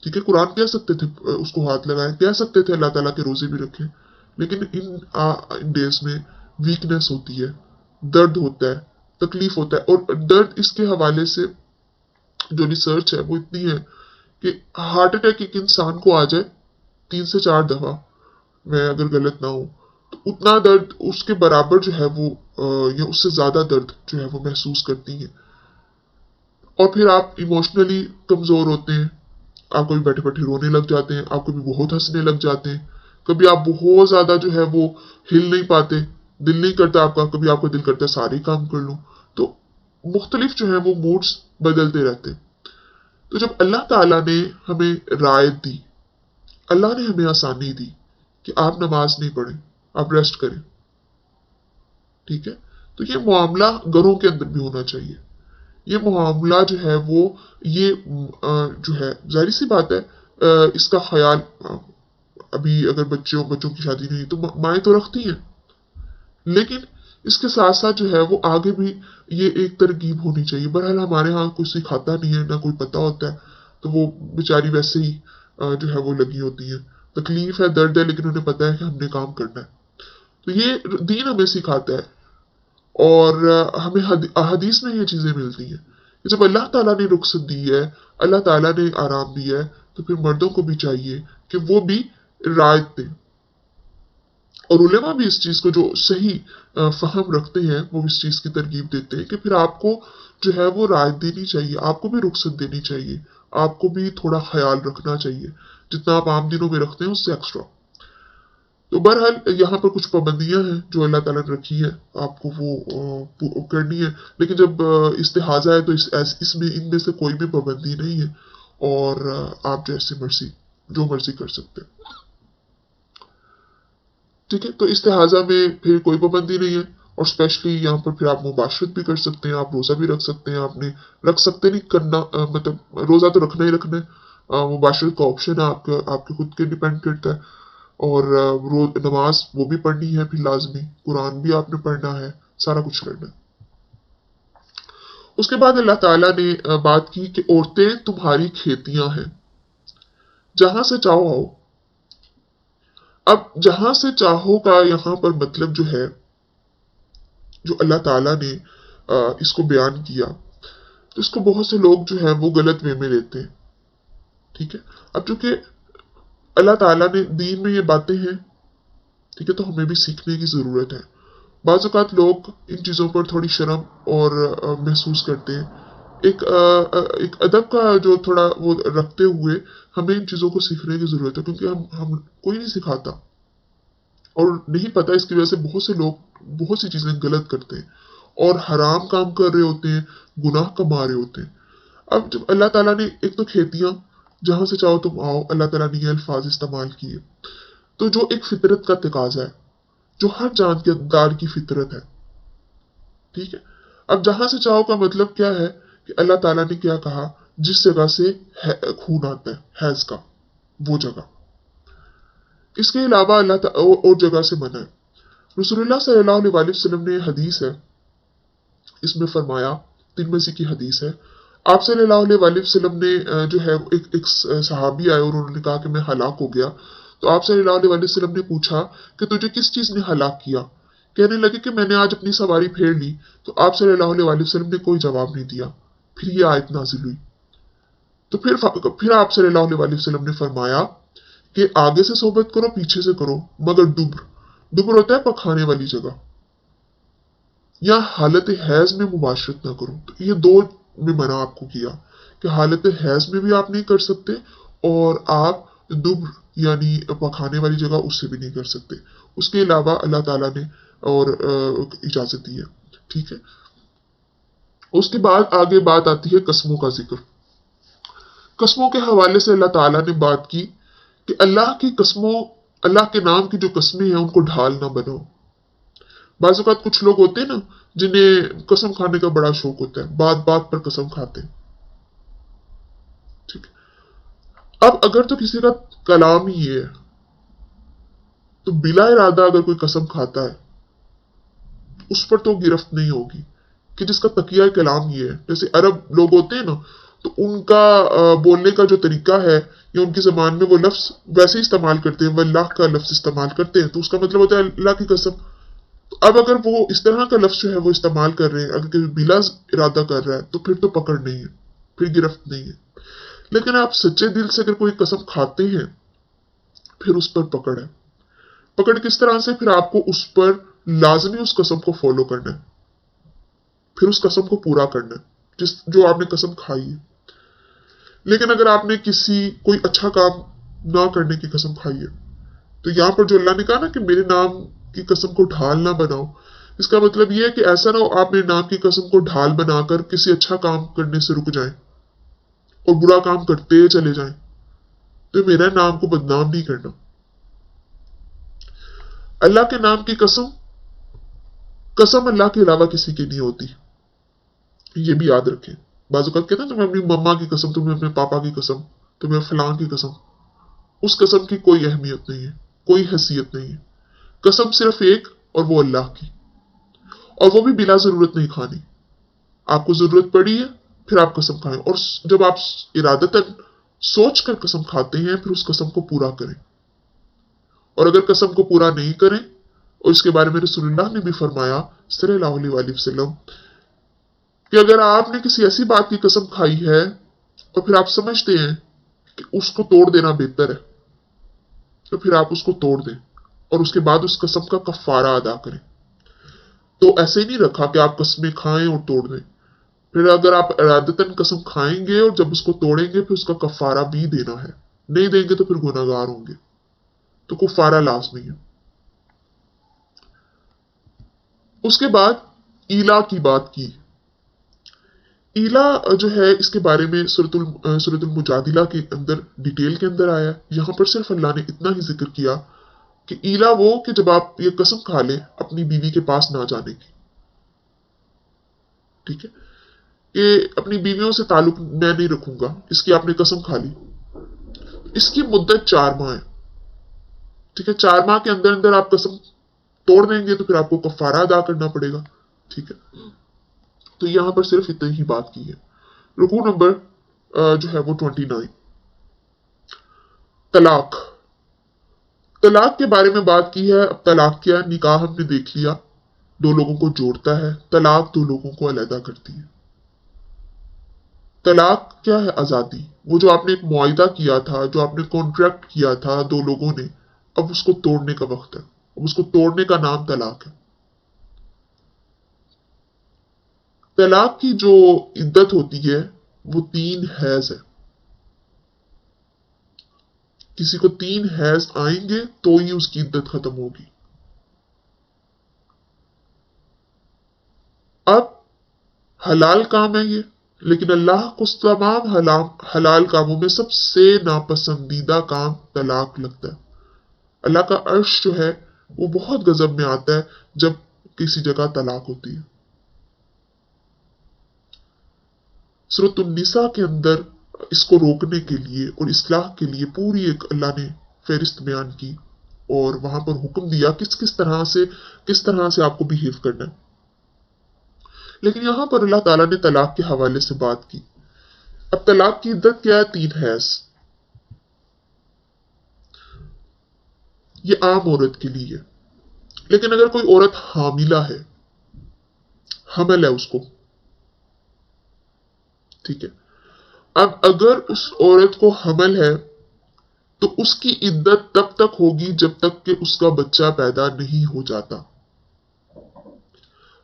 ठीक है, कुरान कह सकते थे उसको हाथ लगाएं, कह सकते थे अल्लाह ताला के रोजे भी रखें, लेकिन इन डेज में वीकनेस होती है, दर्द होता है, तकलीफ होता है। और दर्द इसके हवाले से जो रिसर्च है वो इतनी है कि हार्ट अटैक एक इंसान को आ जाए 3 से 4 दफा, मैं अगर गलत ना हूं, तो उतना दर्द उसके बराबर जो है वो या उससे ज्यादा दर्द जो है वो महसूस करती है। और फिर आप इमोशनली कमजोर होते हैं, आप कभी बैठे बैठे रोने लग जाते हैं, आप कभी बहुत हंसने लग जाते हैं, कभी आप बहुत ज्यादा जो है वो हिल नहीं पाते, दिल नहीं करता आपका, कभी आपका दिल करता है सारे काम कर लूं। तो मुख्तलिफ जो है वो मूड्स बदलते रहते हैं। तो जब अल्लाह ताला ने हमें रायत दी, अल्लाह ने हमें आसानी दी कि आप नमाज नहीं पढ़ें, आप रेस्ट करें, ठीक है, तो ये मामला घरों के अंदर भी होना चाहिए। ये मामला जो है वो ये जो है जाहिर सी बात है, इसका ख्याल अभी अगर बच्चों की शादी नहीं तो माएँ तो रखती हैं, लेकिन इसके साथ साथ जो है वो आगे भी ये एक तरकीब होनी चाहिए। बहरहाल हमारे यहाँ कोई सिखाता नहीं है, ना कोई पता होता है, तो वो बेचारी वैसे ही जो है वो लगी होती है, तकलीफ है, दर्द है, लेकिन उन्हें पता है कि हमने काम करना है। तो ये दीन हमें सिखाता है, और हमें हदीस में ये चीजें मिलती हैं कि जब अल्लाह ताला ने रुखसत दी है, अल्लाह ताला ने आराम दिया है, तो फिर मर्दों को भी चाहिए कि वो भी रायत दें। और उलेमा भी इस चीज को जो सही फहम रखते हैं वो इस चीज की तरकीब देते हैं कि फिर आपको जो है वो रायत देनी चाहिए, आपको भी रुखसत देनी चाहिए, आपको भी थोड़ा ख्याल रखना चाहिए, जितना आप आम दिनों में रखते हैं उससे एक्स्ट्रा। तो बहरहाल यहाँ पर कुछ पाबंदियां हैं जो अल्लाह ताला ने रखी है, आपको वो करनी है। लेकिन जब इस्तिहाजा है तो इसमें इनमें से कोई भी पाबंदी नहीं है, और आप जैसे मर्जी जो मर्जी कर सकते हैं, ठीक है। तो इस्तिहाजा में फिर कोई पाबंदी नहीं है, اور اسپیشلی یہاں پر پھر آپ مباشرت بھی کر سکتے ہیں, آپ روزہ بھی رکھ سکتے ہیں, آپ نے رکھ سکتے نہیں کرنا, مطلب روزہ تو رکھنا ہی رکھنا ہے, مباشرت کا آپشن ہے آپ کے خود کے ڈیپینڈ کرتا ہے, اور نماز وہ بھی پڑھنی ہے پھر لازمی, قرآن بھی آپ نے پڑھنا ہے, سارا کچھ کرنا ہے. اس کے بعد اللہ تعالیٰ نے بات کی کہ عورتیں تمہاری کھیتیاں ہیں, جہاں سے چاہو آؤ. اب جہاں سے چاہو کا یہاں پر مطلب جو ہے, جو اللہ تعالیٰ نے اس کو بیان کیا, تو اس کو بہت سے لوگ جو ہیں وہ غلط وے میں لیتے ہیں. ٹھیک ہے, اب چونکہ اللہ تعالیٰ نے دین میں یہ باتیں ہیں, ٹھیک ہے, تو ہمیں بھی سیکھنے کی ضرورت ہے. بعض اوقات لوگ ان چیزوں پر تھوڑی شرم اور محسوس کرتے ہیں. ایک ادب کا جو تھوڑا وہ رکھتے ہوئے ہمیں ان چیزوں کو سیکھنے کی ضرورت ہے, کیونکہ ہم کوئی نہیں سکھاتا, اور نہیں پتا اس کی وجہ سے بہت سے لوگ بہت سی چیزیں غلط کرتے ہیں اور حرام کام کر رہے ہوتے ہیں, گناہ کما رہے ہوتے ہیں. اب جب اللہ تعالیٰ نے ایک تو کھیتیاں جہاں سے چاہو تم آؤ, اللہ تعالیٰ نے یہ الفاظ استعمال کیے, تو جو ایک فطرت کا تقاضا ہے, جو ہر جاندار کی فطرت ہے. ٹھیک ہے, اب جہاں سے چاہو کا مطلب کیا ہے کہ اللہ تعالیٰ نے کیا کہا, جس جگہ سے خون آتا ہے, حیض کا, وہ جگہ. اس کے علاوہ اللہ تعالیٰ اور جگہ سے منع ہے. رسول اللہ صلی اللہ علیہ وسلم نے حدیث ہے, اس میں فرمایا, ترمذی کی حدیث ہے, آپ صلی اللہ علیہ وسلم نے جو ہے ایک صحابی آئے اور انہوں نے کہا کہ میں ہلاک ہو گیا. تو آپ صلی اللہ علیہ وسلم نے پوچھا کہ تجھے کس چیز نے ہلاک کیا؟ کہنے لگے کہ میں نے آج اپنی سواری پھیر لی. تو آپ صلی اللہ علیہ وسلم نے کوئی جواب نہیں دیا. پھر یہ آیت نازل ہوئی. تو پھر آپ صلی اللہ علیہ وسلم نے فرمایا کہ آگے سے صحبت کرو, پیچھے سے کرو, مگر دبر ہوتا ہے پکھانے والی جگہ, یا حالت حیض میں مباشرت نہ کرو. تو یہ دو میں منع آپ کو کیا کہ حالت حیض میں بھی آپ نہیں کر سکتے, اور آپ دبر یعنی پکھانے والی جگہ اس سے بھی نہیں کر سکتے. اس کے علاوہ اللہ تعالیٰ نے اور اجازت دی ہے. ٹھیک ہے, اس کے بعد آگے بات آتی ہے قسموں کا ذکر. قسموں کے حوالے سے اللہ تعالیٰ نے بات کی کہ اللہ کے نام کی جو قسمیں ہیں ان کو ڈھال نہ بناؤ. بعض اوقات کچھ لوگ ہوتے ہیں نا جنہیں قسم کھانے کا بڑا شوق ہوتا ہے, بات بات پر قسم کھاتے ہیں. ٹھیک ہے, اب اگر تو کسی کا کلام ہی ہے تو بلا ارادہ اگر کوئی قسم کھاتا ہے اس پر تو گرفت نہیں ہوگی, کہ جس کا تقیہ کلام یہ ہے. جیسے عرب لوگ ہوتے ہیں نا, تو ان کا بولنے کا جو طریقہ ہے یا ان کی زبان میں وہ لفظ ویسے ہی استعمال کرتے ہیں, واللہ کا لفظ استعمال کرتے ہیں, تو اس کا مطلب ہوتا ہے اللہ کی قسم. تو اب اگر وہ اس طرح کا لفظ جو ہے وہ استعمال کر رہے ہیں, اگر بلا ارادہ کر رہا ہے, تو پھر تو پکڑ نہیں ہے, پھر گرفت نہیں ہے. لیکن آپ سچے دل سے اگر کوئی قسم کھاتے ہیں پھر اس پر پکڑ ہے. پکڑ کس طرح سے؟ پھر آپ کو اس پر لازمی اس قسم کو فالو کرنا ہے, پھر اس قسم کو پورا کرنا ہے جو آپ نے قسم کھائی ہے. لیکن اگر آپ نے کوئی اچھا کام نہ کرنے کی قسم کھائی ہے, تو یہاں پر جو اللہ نے کہا نا کہ میرے نام کی قسم کو ڈھال نہ بناؤ, اس کا مطلب یہ ہے کہ ایسا نہ ہو آپ میرے نام کی قسم کو ڈھال بنا کر کسی اچھا کام کرنے سے رک جائیں اور برا کام کرتے چلے جائیں. تو میرا نام کو بدنام نہیں کرنا. اللہ کے نام کی قسم اللہ کے علاوہ کسی کی نہیں ہوتی, یہ بھی یاد رکھیں. بعض اوقات کہتے ہیں تمہیں اپنی مما کی قسم, تمہیں اپنے پاپا کی قسم, تمہیں فلاں کی قسم. اس قسم کی کوئی اہمیت نہیں ہے, کوئی حیثیت نہیں ہے. قسم صرف ایک, اور وہ اللہ کی, اور وہ بھی بلا ضرورت نہیں کھانی. آپ کو ضرورت پڑی ہے پھر آپ قسم کھائیں, اور جب آپ ارادتاً سوچ کر قسم کھاتے ہیں پھر اس قسم کو پورا کریں. اور اگر قسم کو پورا نہیں کریں, اور اس کے بارے میں رسول اللہ نے بھی فرمایا صلی اللہ علیہ وسلم کہ اگر آپ نے کسی ایسی بات کی قسم کھائی ہے اور پھر آپ سمجھتے ہیں کہ اس کو توڑ دینا بہتر ہے, تو پھر آپ اس کو توڑ دیں اور اس کے بعد اس قسم کا کفارہ ادا کریں. تو ایسے ہی نہیں رکھا کہ آپ قسمیں کھائیں اور توڑ دیں. پھر اگر آپ ارادتاً قسم کھائیں گے اور جب اس کو توڑیں گے پھر اس کا کفارہ بھی دینا ہے. نہیں دیں گے تو پھر گناہگار ہوں گے, تو کفارہ لازمی ہے. اس کے بعد ایلا کی بات کی. ایلا جو ہے اس کے بارے میں سورۃ المجادلہ کے اندر ڈیٹیل کے اندر آیا. یہاں پر صرف اللہ نے اتنا ہی ذکر کیا کہ ایلا وہ کہ جب آپ یہ قسم کھا لیں اپنی بیوی کے پاس نہ جانے کی، ٹھیک ہے، کہ اپنی بیویوں سے تعلق میں نہیں رکھوں گا، اس کی آپ نے قسم کھا لی، اس کی مدت 4 ماہ ہے، ٹھیک ہے، 4 ماہ کے اندر اندر آپ قسم توڑ دیں گے تو پھر آپ کو کفارہ ادا کرنا پڑے گا، ٹھیک ہے۔ تو یہاں پر صرف اتنی ہی بات کی ہے۔ رکوع نمبر جو ہے وہ 29، طلاق۔ طلاق کے بارے میں بات کی ہے۔ اب طلاق کیا؟ نکاح ہم نے دیکھ لیا، 2 لوگوں کو جوڑتا ہے، طلاق 2 لوگوں کو علیحدہ کرتی ہے۔ طلاق کیا ہے؟ آزادی، وہ جو آپ نے ایک معاہدہ کیا تھا، جو آپ نے کانٹریکٹ کیا تھا 2 لوگوں نے، اب اس کو توڑنے کا وقت ہے، اب اس کو توڑنے کا نام طلاق ہے۔ طلاق کی جو عدت ہوتی ہے وہ 3 حیض ہے، کسی کو 3 حیض آئیں گے تو ہی اس کی عدت ختم ہوگی۔ اب حلال کام ہے یہ، لیکن اللہ کو تمام حلال کاموں میں سب سے ناپسندیدہ کام طلاق لگتا ہے۔ اللہ کا عرش جو ہے وہ بہت غضب میں آتا ہے جب کسی جگہ طلاق ہوتی ہے۔ سورۃ النساء کے اندر اس کو روکنے کے لیے اور اصلاح کے لیے پوری ایک اللہ نے فہرست بیان کی اور وہاں پر حکم دیا کس طرح سے آپ کو بیہیو کرنا ہے۔ لیکن یہاں پر اللہ تعالیٰ نے طلاق کے حوالے سے بات کی۔ اب طلاق کی عدت کیا ہے؟ 3 حیض۔ یہ عام عورت کے لیے ہے، لیکن اگر کوئی عورت حاملہ ہے، حمل ہے اس کو، ٹھیک ہے، اب اگر اس عورت کو حمل ہے تو اس کی عدت تب تک ہوگی جب تک کہ اس کا بچہ پیدا نہیں ہو جاتا۔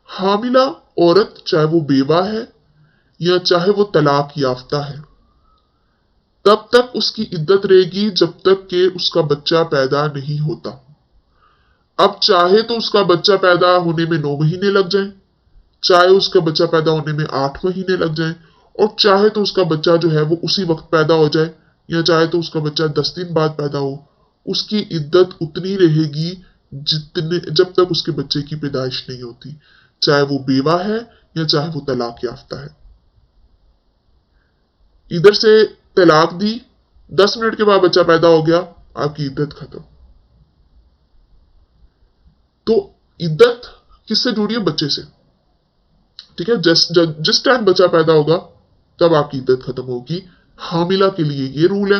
حاملہ عورت چاہے وہ بیوہ ہے یا چاہے وہ طلاق یافتہ ہے، تب تک اس کی عدت رہے گی جب تک کہ اس کا بچہ پیدا نہیں ہوتا۔ اب چاہے تو اس کا بچہ پیدا ہونے میں 9 مہینے لگ جائیں، چاہے اس کا بچہ پیدا ہونے میں 8 مہینے لگ جائیں، اور چاہے تو اس کا بچہ جو ہے وہ اسی وقت پیدا ہو جائے، یا چاہے تو اس کا بچہ 10 دن بعد پیدا ہو، اس کی عدت اتنی رہے گی جب تک اس کے بچے کی پیدائش نہیں ہوتی، چاہے وہ بیوہ ہے یا چاہے وہ طلاق یافتہ ہے۔ ادھر سے طلاق دی، 10 منٹ کے بعد بچہ پیدا ہو گیا، آپ کی عدت ختم۔ تو عدت کس سے جڑی ہے؟ بچے سے، ٹھیک ہے، جس ٹائم بچہ پیدا ہوگا تب آپ کی عدت ختم ہوگی۔ حاملہ کے لیے یہ رول ہے،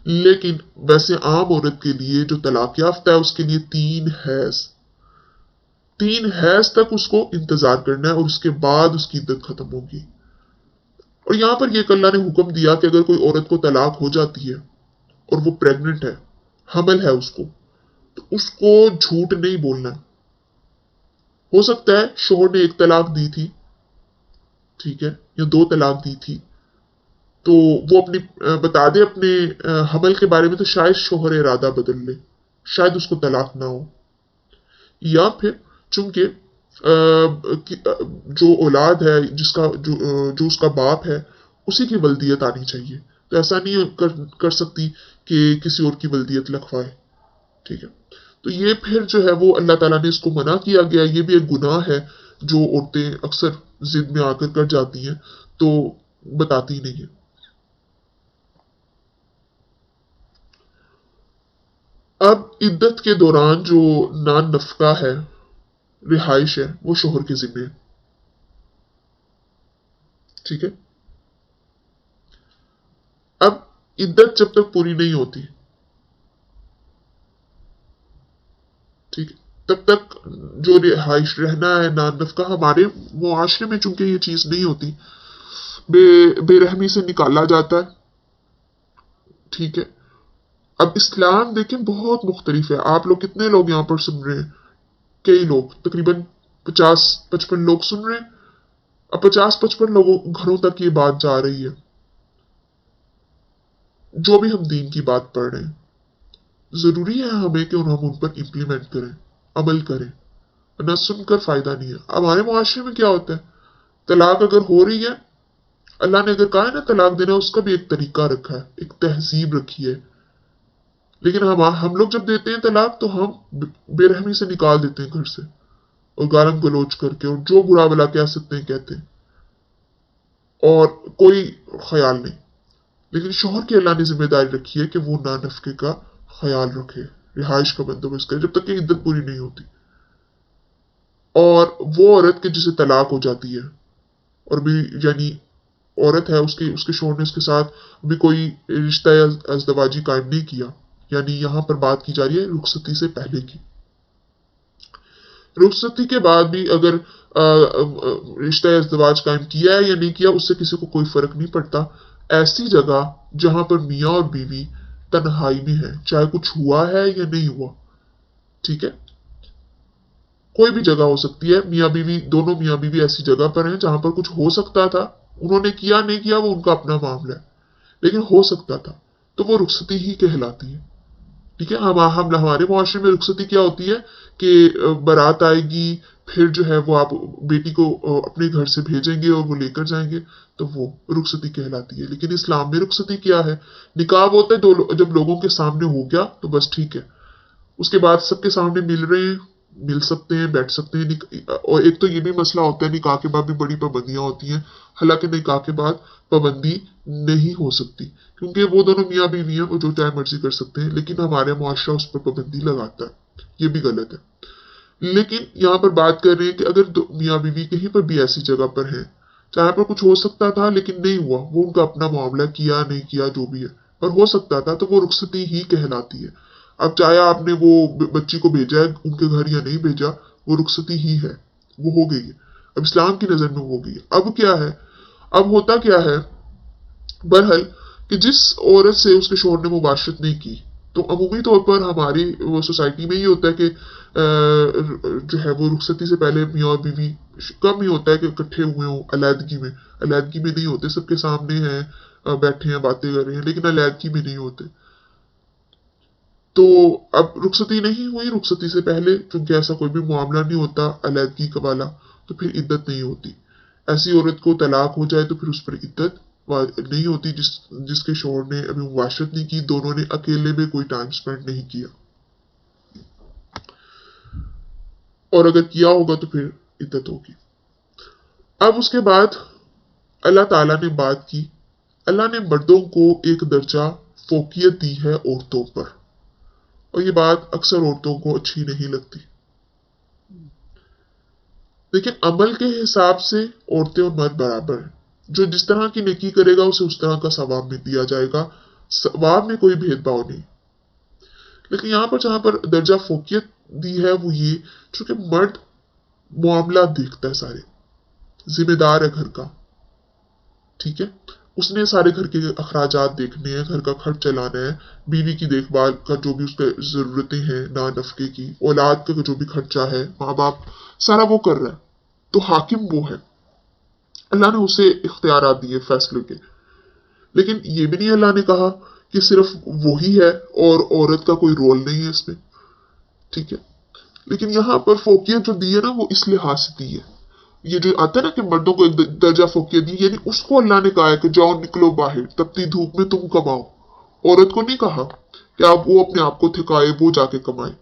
لیکن ویسے عام عورت کے لیے جو طلاق یافتہ ہے اس کے لیے 3 حیض، 3 حیض تک اس کو انتظار کرنا ہے اور اس کے بعد اس کی عدت ختم ہوگی۔ اور یہاں پر یہ اللہ نے حکم دیا کہ اگر کوئی عورت کو طلاق ہو جاتی ہے اور وہ پریگننٹ ہے، حمل ہے اس کو، تو اس کو جھوٹ نہیں بولنا ہے۔ ہو سکتا ہے شوہر نے 1 طلاق دی تھی، ٹھیک ہے، یا 2 طلاق دی تھی، تو وہ اپنی بتا دے اپنے حمل کے بارے میں، تو شاید شوہر ارادہ بدل لے، شاید اس کو طلاق نہ ہو، یا پھر چونکہ جو اولاد ہے جو اس کا باپ ہے اسی کی ولدیت آنی چاہیے، تو ایسا نہیں کر سکتی کہ کسی اور کی ولدیت لکھوائے، ٹھیک ہے۔ تو یہ پھر جو ہے وہ اللہ تعالیٰ نے اس کو منع کیا گیا، یہ بھی ایک گناہ ہے جو عورتیں اکثر ضد میں آ کر جاتی ہیں تو بتاتی نہیں ہیں۔ اب عدت کے دوران جو نان نفقہ ہے، رہائش ہے، وہ شوہر کے ذمہ ہے، ٹھیک ہے۔ اب عدت جب تک پوری نہیں ہوتی، ٹھیک ہے، تب تک جو رہائش رہنا ہے، نان نفقہ، ہمارے معاشرے میں چونکہ یہ چیز نہیں ہوتی، بے رحمی سے نکالا جاتا ہے، ٹھیک ہے۔ اب اسلام دیکھیں بہت مختلف ہے۔ آپ لوگ کتنے لوگ یہاں پر سن رہے ہیں؟ کئی لوگ، تقریباً 50-55 لوگ سن رہے ہیں۔ اب 50-55 لوگوں گھروں تک یہ بات جا رہی ہے، جو بھی ہم دین کی بات پڑھ رہے ہیں، ضروری ہے ہمیں کہ ہم ان پر امپلیمنٹ کریں، عمل کریں، نہ سن کر فائدہ نہیں ہے۔ اب ہمارے معاشرے میں کیا ہوتا ہے؟ طلاق اگر ہو رہی ہے، اللہ نے اگر کہا ہے نا طلاق دینا، اس کا بھی ایک طریقہ رکھا ہے، ایک تہذیب رکھی ہے، लेकिन हम लोग जब देते हैं तलाक तो हम बेरहमी से निकाल देते हैं घर से, और गालम गलोच करके, और जो बुरा भला कह सकते हैं कहते हैं, और कोई ख्याल नहीं। लेकिन शौहर की अल्लाह ने जिम्मेदारी रखी है कि वो ना नफके का ख्याल रखे, रिहाइश का बंदोबस्त करे जब तक कि इद्दत पूरी नहीं होती। और वो औरत के जिसे तलाक हो जाती है और भी यानी औरत है, उसके उसके शौहर ने उसके साथ भी कोई रिश्ता या अज़दवाजी कायम नहीं किया, यानी यहाँ पर बात की जा रही है रुखसती से पहले की। रुखसती के बाद भी अगर रिश्ता या अज़दवाज कायम किया है या नहीं किया, उससे किसी को कोई फर्क नहीं पड़ता। ऐसी जगह जहां पर मियाँ और बीवी तन्हाई में है, चाहे कुछ हुआ है या नहीं हुआ, ठीक है, कोई भी जगह हो सकती है, मियाँ बीवी, दोनों मियाँ बीवी ऐसी जगह पर हैं जहां पर कुछ हो सकता था, उन्होंने किया नहीं किया वो उनका अपना मामला है, लेकिन हो सकता था, तो वो रुखसती ही कहलाती है। ठीक है, हम हमारे मुआशरे में रुखसती क्या होती है कि बारात आएगी, फिर जो है वो आप बेटी को अपने घर से भेजेंगे और वो लेकर जाएंगे, तो वो रुखसती कहलाती है। लेकिन इस्लाम में रुखसती क्या है? निकाह होता है जब लोगों के सामने हो गया तो बस ठीक है, उसके बाद सबके सामने मिल रहे हैं, मिल सकते हैं, बैठ सकते हैं। और एक तो ये भी मसला होता है, निकाह के बाद भी बड़ी पाबंदियां होती हैं। हालांकि निकाह के बाद पाबंदी नहीं हो सकती, क्योंकि वो दोनों मियाँ बीवी हैं, वो जो चाहे मर्जी कर सकते हैं, लेकिन हमारे मुआशरा उस पर पाबंदी लगाता है, ये भी गलत है। लेकिन यहाँ पर बात कर रहे हैं कि अगर मियाँ बीवी कहीं पर भी ऐसी जगह पर हैं जहाँ पर कुछ हो सकता था लेकिन नहीं हुआ, वो उनका अपना मामला, किया नहीं किया जो भी है, पर हो सकता था, तो वो रुखसती ही कहलाती है। अब चाहे आपने वो बच्ची को भेजा है उनके घर या नहीं भेजा, वो रुखसती ही है, वो हो गई है, अब इस्लाम की नजर में हो गई है। अब क्या है, अब होता क्या है बहरहाल कि जिस औरत से उसके शौहर ने मुबाशरत नहीं की, तो अमूमी तौर पर हमारी वो सोसाइटी में ये होता है कि जो है वो रुखसती से पहले मियाँ और बीवी कम ही होता है कि इकट्ठे हुए हों अलैदगी में नहीं होते, सबके सामने हैं, बैठे हैं, बातें कर रहे हैं, लेकिन अलैदगी में नहीं होते। तो अब रुखसती नहीं हुई, रुखसती से पहले क्योंकि ऐसा कोई भी मामला नहीं होता अलैदगी का वाला, तो फिर इद्दत नहीं होती। ऐसी औरत को तलाक हो जाए तो फिर उस पर इद्दत नहीं होती जिसके शौहर ने अभी मुबाशरत नहीं की, दोनों ने अकेले में कोई टाइम स्पेंड नहीं किया, और अगर किया होगा तो फिर इद्दत होगी। अब उसके बाद अल्लाह ताला ने बात की, अल्लाह ने मर्दों को एक दर्जा फोकियत दी है औरतों पर, और ये बात अक्सर औरतों को अच्छी नहीं लगती। लेकिन अमल के हिसाब से औरतें और मर्द बराबर हैं, जो जिस तरह की नेकी करेगा उसे उस तरह का सवाब में दिया जाएगा, सवाब में कोई भेदभाव नहीं। लेकिन यहाँ पर जहां पर दर्जा फोकियत दी है वो ये, चूंकि मर्द मामला देखता है, सारे जिम्मेदार है घर का, ठीक है, उसने सारे घर के अखराजात देखने हैं, घर का खर्च चलाना है, बीवी की देखभाल का जो भी उसके जरूरतें हैं, ना नफके की, औलाद का जो भी खर्चा है, माँ बाप सारा वो कर रहा है, तो हाकिम वो है, अल्लाह ने उसे इख्तियारात दिए फैसले के। लेकिन ये भी नहीं अल्लाह ने कहा कि सिर्फ वही है और औरत का कोई रोल नहीं है इसमें, ठीक है। लेकिन यहाँ पर फोकियत जो दी है ना, वो इस लिहाज से दी है, ये जो आता है ना कि मर्दों को एक दर्जा फोकियत दी, यानी उसको अल्लाह ने कहा है कि जाओ निकलो बाहर, तपती धूप में तुम कमाओ। औरत को नहीं कहा कि आप वो अपने आप को थकाए, वो जाके कमाए,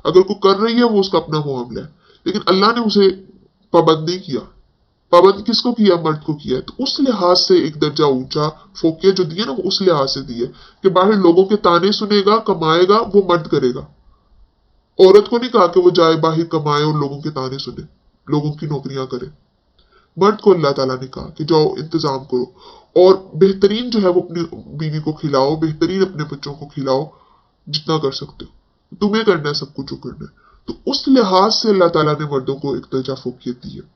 अगर कोई कर रही है वो उसका अपना मामला है। लेकिन अल्लाह ने उसे पाबंद नहीं किया, पाबंद किसको किया? मर्द को किया है। तो उस लिहाज से एक दर्जा ऊंचा फोकियत जो दी है ना, वो उस लिहाज से दी है कि बाहर लोगों के ताने सुनेगा, कमाएगा, वो मर्द करेगा। औरत को नहीं कहा कि वो जाए बाहर कमाए और लोगों के ताने सुने, लोगों की नौकरियां करे। मर्द को अल्लाह ताला ने कहा कि जाओ इंतजाम करो और बेहतरीन जो है वो अपनी बीवी को खिलाओ, बेहतरीन अपने बच्चों को खिलाओ, जितना कर सकते हो, तुम्हें करना है सब कुछ जो करना है। तो उस लिहाज से अल्लाह ताला ने मर्दों को एक दर्जा फोकियत दी है।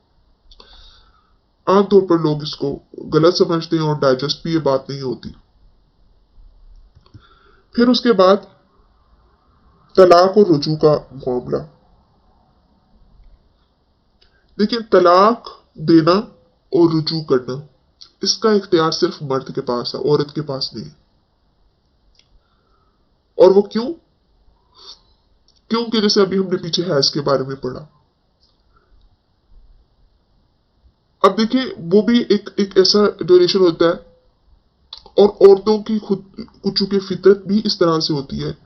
आमतौर पर लोग इसको गलत समझते हैं और डाइजेस्ट भी ये बात नहीं होती। फिर उसके बाद तलाक और रुजू का मामला। देखिए, तलाक देना और रुजू करना, इसका इख्तियार सिर्फ मर्द के पास है, औरत के पास नहीं। और वो क्यों? क्योंकि जैसे अभी हमने पीछे हैज के बारे में पढ़ा। अब देखिए, वो भी एक ऐसा ड्यूरेशन होता है, और औरतों की खुद कुछ चूंकि फितरत भी इस तरह से होती है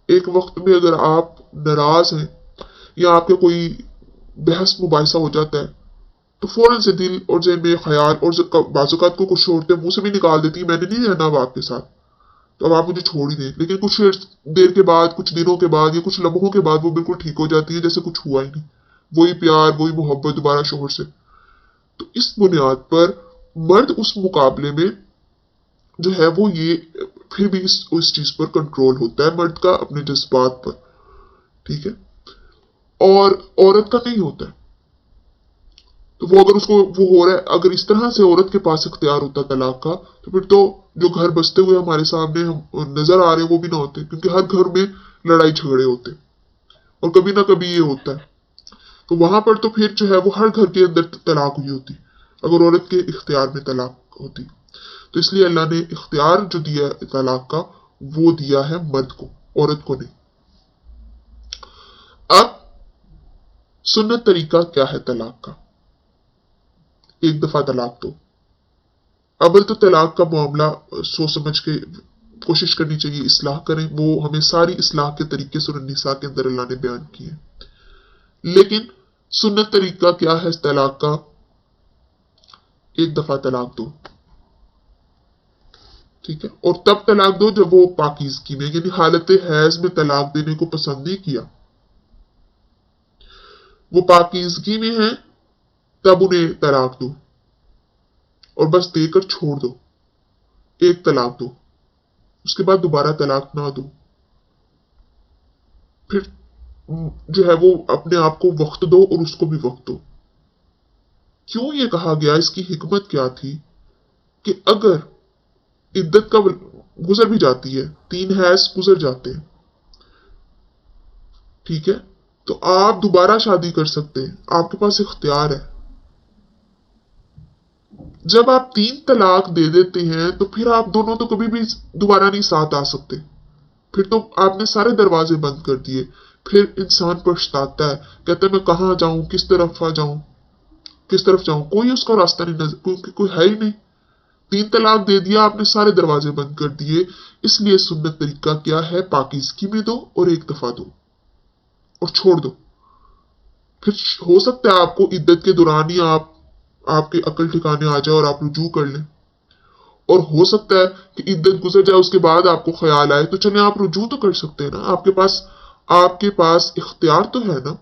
ایک وقت میں اگر آپ ناراض ہیں یا آپ کے کوئی بحث مباحثہ ہو جاتا ہے تو فوراً سے دل اور ذہن میں خیال اور بعض اوقات کو کچھ عورتیں منہ سے بھی نکال دیتی ہیں میں نے نہیں رہنا اب آپ کے ساتھ، تو اب آپ مجھے چھوڑ ہی دیں، لیکن کچھ دیر کے بعد، کچھ دنوں کے بعد یا کچھ لمحوں کے بعد وہ بالکل ٹھیک ہو جاتی ہیں جیسے کچھ ہوا ہی نہیں، وہی پیار وہی محبت دوبارہ شوہر سے۔ تو اس بنیاد پر مرد اس مقابلے میں جو ہے وہ یہ پھر بھی اس چیز پر کنٹرول ہوتا ہے مرد کا اپنے جذبات پر، ٹھیک ہے، اور عورت کا نہیں ہوتا ہے۔ تو وہ اگر اس کو وہ ہو رہا ہے، اگر اس طرح سے عورت کے پاس اختیار ہوتا طلاق کا تو پھر تو جو گھر بستے ہوئے ہمارے سامنے ہم نظر آ رہے ہیں وہ بھی نہ ہوتے، کیونکہ ہر گھر میں لڑائی جھگڑے ہوتے اور کبھی نہ کبھی یہ ہوتا ہے۔ تو وہاں پر تو پھر جو ہے وہ ہر گھر کے اندر طلاق ہوئی ہوتی اگر عورت کے اختیار میں طلاق ہوتی۔ تو اس لیے اللہ نے اختیار جو دیا ہے طلاق کا وہ دیا ہے مرد کو، عورت کو نہیں۔ اب سنت طریقہ کیا ہے طلاق کا؟ ایک دفعہ طلاق دو۔ اول تو طلاق کا معاملہ سوچ سمجھ کے کوشش کرنی چاہیے، اصلاح کریں، وہ ہمیں ساری اصلاح کے طریقے سورہ النساء کے اندر اللہ نے بیان کیے، لیکن سنت طریقہ کیا ہے اس طلاق کا؟ ایک دفعہ طلاق دو، ٹھیک ہے، اور تب طلاق دو جب وہ پاکیزگی میں، یعنی حالت حیض میں طلاق دینے کو پسند نہیں کیا، وہ پاکیزگی میں ہیں تب انہیں طلاق دو، اور بس دے کر چھوڑ دو، ایک طلاق دو، اس کے بعد دوبارہ طلاق نہ دو، پھر جو ہے وہ اپنے آپ کو وقت دو اور اس کو بھی وقت دو۔ کیوں یہ کہا گیا، اس کی حکمت کیا تھی کہ اگر عدت کا گزر بھی جاتی ہے، 3 حیض گزر جاتے ہیں، ٹھیک ہے، تو آپ دوبارہ شادی کر سکتے ہیں، آپ کے پاس اختیار ہے۔ جب آپ 3 طلاق دے دیتے ہیں تو پھر آپ دونوں تو کبھی بھی دوبارہ نہیں ساتھ آ سکتے، پھر تو آپ نے سارے دروازے بند کر دیے، پھر انسان پچھتاتا ہے، کہتا ہے میں کہاں جاؤں، کس طرف جاؤں، کوئی اس کا راستہ نہیں نظر، کوئی ہے ہی نہیں۔ 3 طلاق دے دیا آپ نے، سارے دروازے بند کر دیے، اس لیے سنت طریقہ کیا ہے؟ پاکیزگی میں دو اور ایک دفعہ دو اور چھوڑ دو۔ پھر ہو سکتا ہے آپ کو عدت کے دوران ہی آپ کے عقل ٹھکانے آ جائے اور آپ رجوع کر لیں، اور ہو سکتا ہے کہ عدت گزر جائے اس کے بعد آپ کو خیال آئے تو چلیں آپ رجوع تو کر سکتے ہیں نا، آپ کے پاس اختیار تو ہے نا۔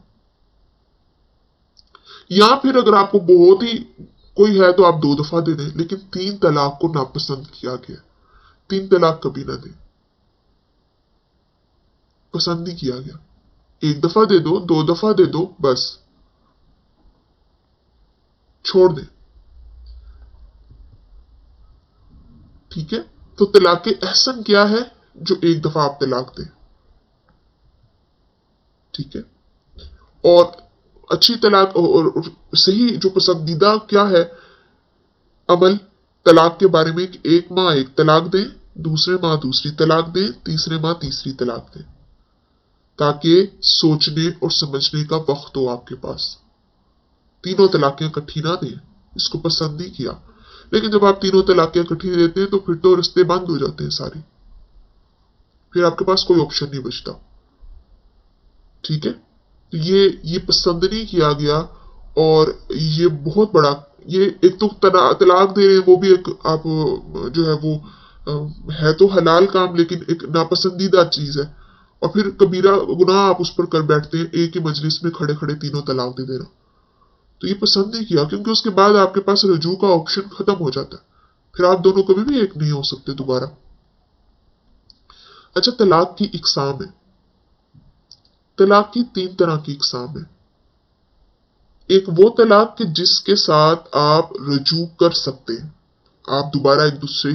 یا پھر اگر آپ کو بہت ہی کوئی ہے تو آپ 2 دفعہ دے دیں، لیکن 3 طلاق کو ناپسند کیا گیا، 3 طلاق کبھی نہ دیں، پسند نہیں کیا گیا، 1 دفعہ دے دو، 2 دفعہ دے دو، بس چھوڑ دیں، ٹھیک ہے۔ تو طلاق احسن کیا ہے؟ جو 1 دفعہ آپ طلاق دیں، ٹھیک ہے، اور اچھی طلاق اور صحیح جو پسندیدہ کیا ہے عمل طلاق کے بارے میں کہ 1 ماہ 1 طلاق دیں، دوسرے ماہ دوسری طلاق دیں، تیسرے ماہ تیسری طلاق دیں، تاکہ سوچنے اور سمجھنے کا وقت ہو آپ کے پاس۔ تینوں طلاقیں اکٹھی نہ دیں، اس کو پسند نہیں کیا، لیکن جب آپ تینوں طلاقیں اکٹھی دیتے ہیں تو پھر تو رستے بند ہو جاتے ہیں سارے، پھر آپ کے پاس کوئی آپشن نہیں بچتا، ٹھیک ہے۔ تو یہ پسند نہیں کیا گیا، اور یہ بہت بڑا، یہ ایک تو طلاق دے رہے ہیں وہ بھی ایک آپ جو ہے وہ ہے تو حلال کام لیکن ایک ناپسندیدہ چیز ہے، اور پھر کبیرہ گناہ آپ اس پر کر بیٹھتے ہیں، ایک ہی مجلس میں کھڑے کھڑے تینوں طلاق دے دینا، تو یہ پسند نہیں کیا، کیونکہ اس کے بعد آپ کے پاس رجوع کا آپشن ختم ہو جاتا ہے، پھر آپ دونوں کبھی بھی ایک نہیں ہو سکتے دوبارہ۔ اچھا، طلاق کی اقسام ہے، طلاق کی 3 طرح کی اقسام ہے۔ ایک وہ طلاق کہ جس کے ساتھ آپ رجوع کر سکتے ہیں، آپ دوبارہ ایک دوسرے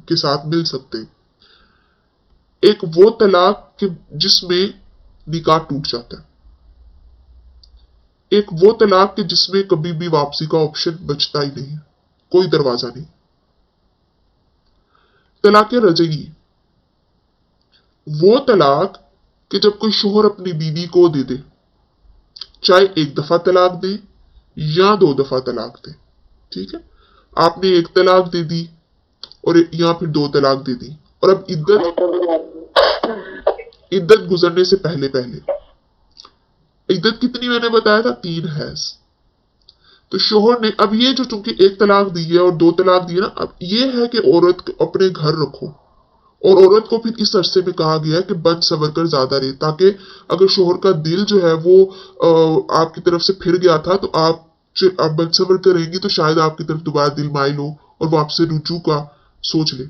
کے ساتھ مل سکتے ہیں۔ ایک وہ طلاق کہ جس میں نکاح ٹوٹ جاتا ہے۔ ایک وہ طلاق کہ جس میں کبھی بھی واپسی کا آپشن بچتا ہی نہیں ہے، کوئی دروازہ نہیں۔ طلاق رجعی، وہ طلاق کہ جب کوئی شوہر اپنی بیوی کو دے دے، چاہے 1 دفعہ طلاق دے یا 2 دفعہ طلاق دے، ٹھیک ہے، آپ نے 1 طلاق دے دی اور یا پھر 2 طلاق دے دی، اور اب इद्दत गुजरने से पहले पहले। इद्दत कितनी मैंने बताया था, 3 हैज। तो शोहर ने अब ये जो चूंकि 1 तलाक दी है और 2 तलाक दी है ना, अब ये है कि औरत को अपने घर रखो, और औरत को फिर इस अरसे में कहा गया है कि बंद सबर कर ज्यादा रहे, ताकि अगर शोहर का दिल जो है वो आपकी तरफ से फिर गया था तो आप बंद सबर करेंगी तो शायद आपकी तरफ दोबारा दिल माइल हो और वो आपसे रुजू का सोच ले।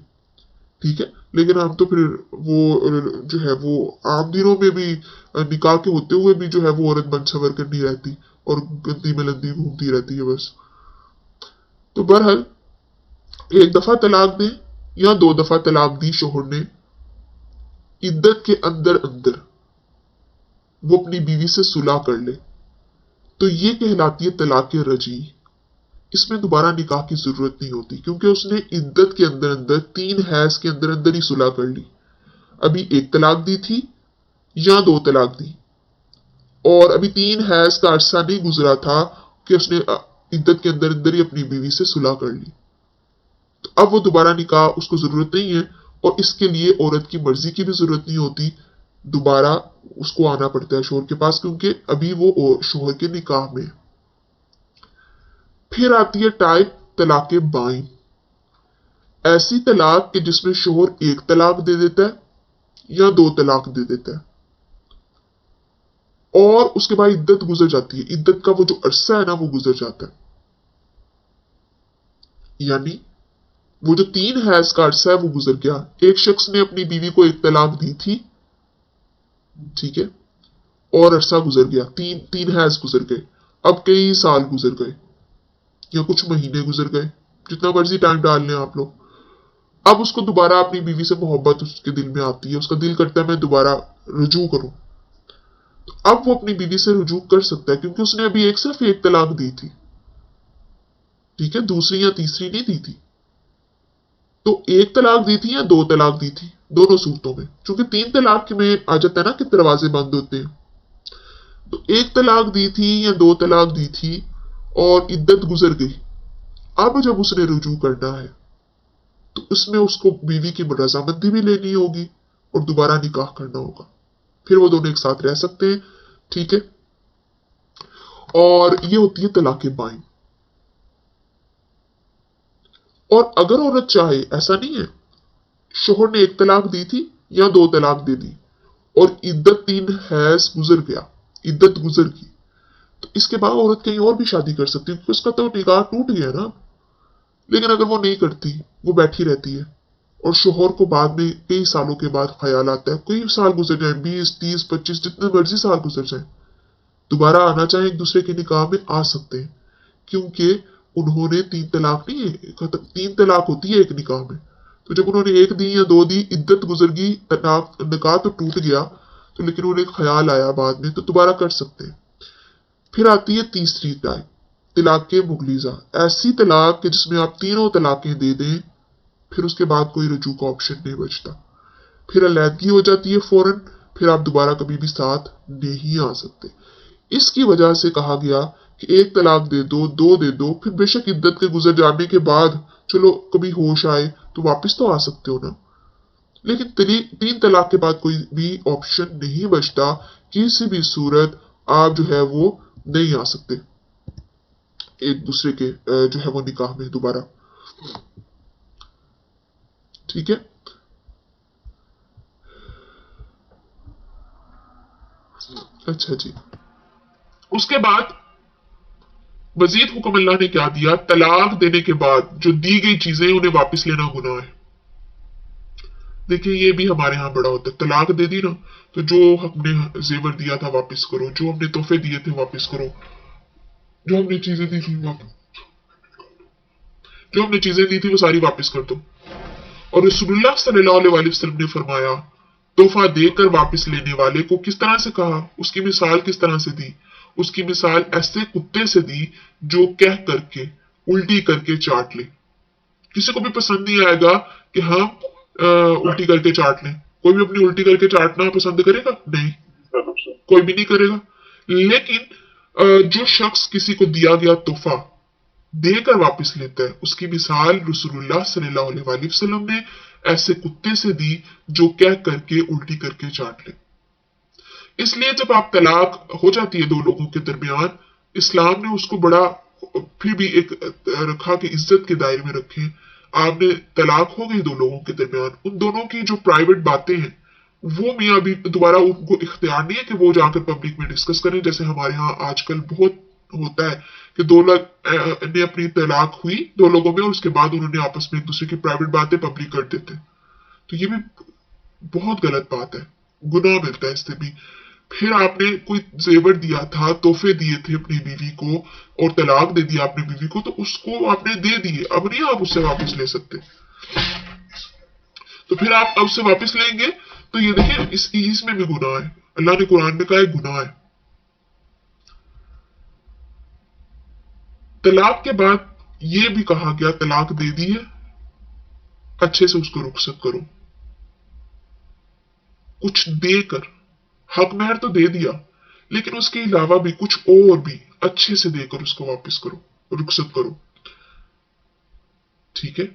ठीक है, लेकिन हम तो फिर वो जो है वो आम दिनों में भी निकाह के होते हुए भी जो है वो औरत बंद सबर कर नहीं रहती और गंदी मलंदी घूमती रहती है बस। तो बहरहाल 1 दफा तलाक दें या 2 दफा तलाक दी शोहर ने, इद्दत के अंदर अंदर वो अपनी बीवी से सुलह कर ले तो ये कहलाती है तलाक रजी। इसमें दोबारा निकाह की जरूरत नहीं होती, क्योंकि उसने इद्दत के अंदर अंदर 3 हैज के अंदर अंदर ही सुलह कर ली। अभी 1 तलाक दी थी या 2 तलाक दी, और अभी 3 हैज का अरसा नहीं गुजरा था कि उसने इद्दत के अंदर अंदर ही अपनी बीवी से सुलह कर ली। तो अब वो दोबारा निकाह उसको जरूरत नहीं है, और इसके लिए औरत की मर्जी की भी जरूरत नहीं होती, दोबारा उसको आना पड़ता है शोहर के पास, क्योंकि अभी वो शोहर के निकाह में। फिर आती है टाइप तलाक बाइन। ऐसी तलाक कि जिसमें शोहर 1 तलाक दे देता है या 2 तलाक दे देता है, और उसके बाद इद्दत गुजर जाती है, इद्दत का वो जो अरसा है ना वो गुजर जाता है। यानी वो जो 3 हैज का अरसा है वो गुजर गया। एक शख्स ने अपनी बीवी को 1 तलाक दी थी, ठीक है, और अरसा गुजर गया, 3 हैज गुजर गए, अब कई साल गुजर गए या कुछ महीने गुजर गए, जितना मर्जी टाइम डाल लें आप लोग। अब उसको दोबारा अपनी बीवी से मोहब्बत उसके दिल में आती है, उसका दिल करता है मैं दोबारा रुजू करूं, तो अब वो अपनी बीवी से रुजू कर सकता है, क्योंकि उसने अभी सिर्फ 1 तलाक दी थी, ठीक है, दूसरी या तीसरी नहीं दी थी। तो 1 तलाक दी थी या 2 तलाक दी थी, दोनों सूरतों में, क्योंकि 3 तलाक में आ जाता है ना कि दरवाजे बंद होते हैं। तो 1 तलाक दी थी या 2 तलाक दी थी और इद्दत गुजर गई। अब जब उसने रुजू करना है तो उसमें उसको बीवी की रजामंदी भी लेनी होगी और दोबारा निकाह करना होगा, फिर वो दोनों एक साथ रह सकते हैं, ठीक है। और ये होती है तलाक बाइन। और अगर औरत चाहे, ऐसा नहीं है, शोहर ने 1 तलाक दी थी या 2 तलाक दे दी और इद्दत 3 हैज गुजर गया, इद्दत गुजर गई, तो इसके बाद औरत कहीं और भी शादी कर सकती है, क्योंकि उसका तो निकाह टूट गया ना। लेकिन अगर वो नहीं करती, वो बैठी रहती है, और शोहर को बाद में कई सालों के बाद ख्याल आता है, कई साल गुजर जाए, 20, 30, 25 जितने मर्जी साल गुजर जाए, दोबारा आना चाहे एक दूसरे के निकाह में आ सकते हैं, क्योंकि उन्होंने 3 तलाक नहीं है, 3 तलाक होती है एक निकाह में। तो जब उन्होंने 1 दी या 2 दी, इद्दत गुजर गई, निकाह तो टूट गया, तो लेकिन उन्हें ख्याल आया बाद में, तो दोबारा कर सकते हैं। फिर आती है तीसरी टाइप, तलाक मुगलीजा। ऐसी तलाक कि जिसमें आप 3 तलाकें दे दें, फिर उसके बाद कोई रुजू का ऑप्शन नहीं बचता, फिर अलहदगी हो जाती है फौरन, फिर आप दोबारा कभी भी साथ नहीं आ सकते। इसकी वजह से कहा गया कि 1 तलाक दे दो, 2 दे दो, फिर बेशक इद्दत के गुजर जाने के बाद चलो कभी होश आए तो वापस तो आ सकते हो ना, लेकिन 3 तलाक के बाद कोई भी ऑप्शन नहीं बचता, किसी भी सूरत आप जो है वो नहीं आ सकते एक दूसरे के जो है वो निकाह में दोबारा, ठीक है। अच्छा जी, उसके बाद मजीद हुक्म अल्लाह ने क्या दिया, तलाक देने के बाद जो दी गई चीजें उन्हें वापस लेना गुनाह है। देखिए ये भी हमारे यहाँ बड़ा होता है, तलाक दे दी ना तो जो हमने जेवर दिया था वापस करो, जो हमने तोहफे दिए थे वापस करो, जो हमने चीजें दी थी वो सारी वापस कर दो। और रसूलुल्लाह सल्लल्लाहु अलैहि वसल्लम ने फरमाया, तोहफा देकर वापस लेने वाले को किस तरह से कहा, उसकी मिसाल किस तरह से दी, उसकी मिसाल ऐसे कुत्ते से दी जो कह करके उल्टी करके चाट ले। किसी को भी पसंद नहीं आएगा कि हम उल्टी करके चाट लें, कोई भी अपनी उल्टी करके चाटना पसंद करेगा? नहीं, कोई भी नहीं करेगा। लेकिन जो शख्स किसी को दिया गया तोहफा देकर वापस लेता है, उसकी मिसाल रसूलुल्लाह सल्लल्लाहु अलैहि वसल्लम ने ऐसे कुत्ते से दी जो कह करके उल्टी करके चाट ले। इसलिए जब आप तलाक हो जाती है दो लोगों के दरमियान, इस्लाम ने उसको बड़ा फिर भी एक रखा कि इज्जत के दायरे में रखें। आपने तलाक हो गई दो लोगों के दरमियान, उन दोनों की जो प्राइवेट बातें हैं वो मियाँ अभी दोबारा उनको इख्तियार नहीं है कि वो जाकर पब्लिक में डिस्कस करें, जैसे हमारे यहाँ आजकल बहुत होता है कि दो लोग ने अपनी तलाक हुई दो लोगों में और उसके बाद उन्होंने आपस में एक दूसरे की प्राइवेट बातें पब्लिक कर देते। तो ये भी बहुत गलत बात है, गुनाह मिलता है इससे भी। फिर आपने कोई जेवर दिया था, तोहफे दिए थे अपनी बीवी को और तलाक दे दिया अपनी बीवी को, तो उसको आपने दे दिए, अब नहीं आप उससे वापस ले सकते। तो फिर आप अब से वापस लेंगे तो ये देखिए इसमें भी गुनाह है। अल्लाह ने कुरान में कहा है गुनाह है। तलाक के बाद ये भी कहा गया तलाक दे दी है, अच्छे से उसको रुखसत करो, कुछ देकर। हक महर तो दे दिया, लेकिन उसके अलावा भी कुछ और भी अच्छे से देकर उसको वापस करो, रुखसत करो, ठीक है।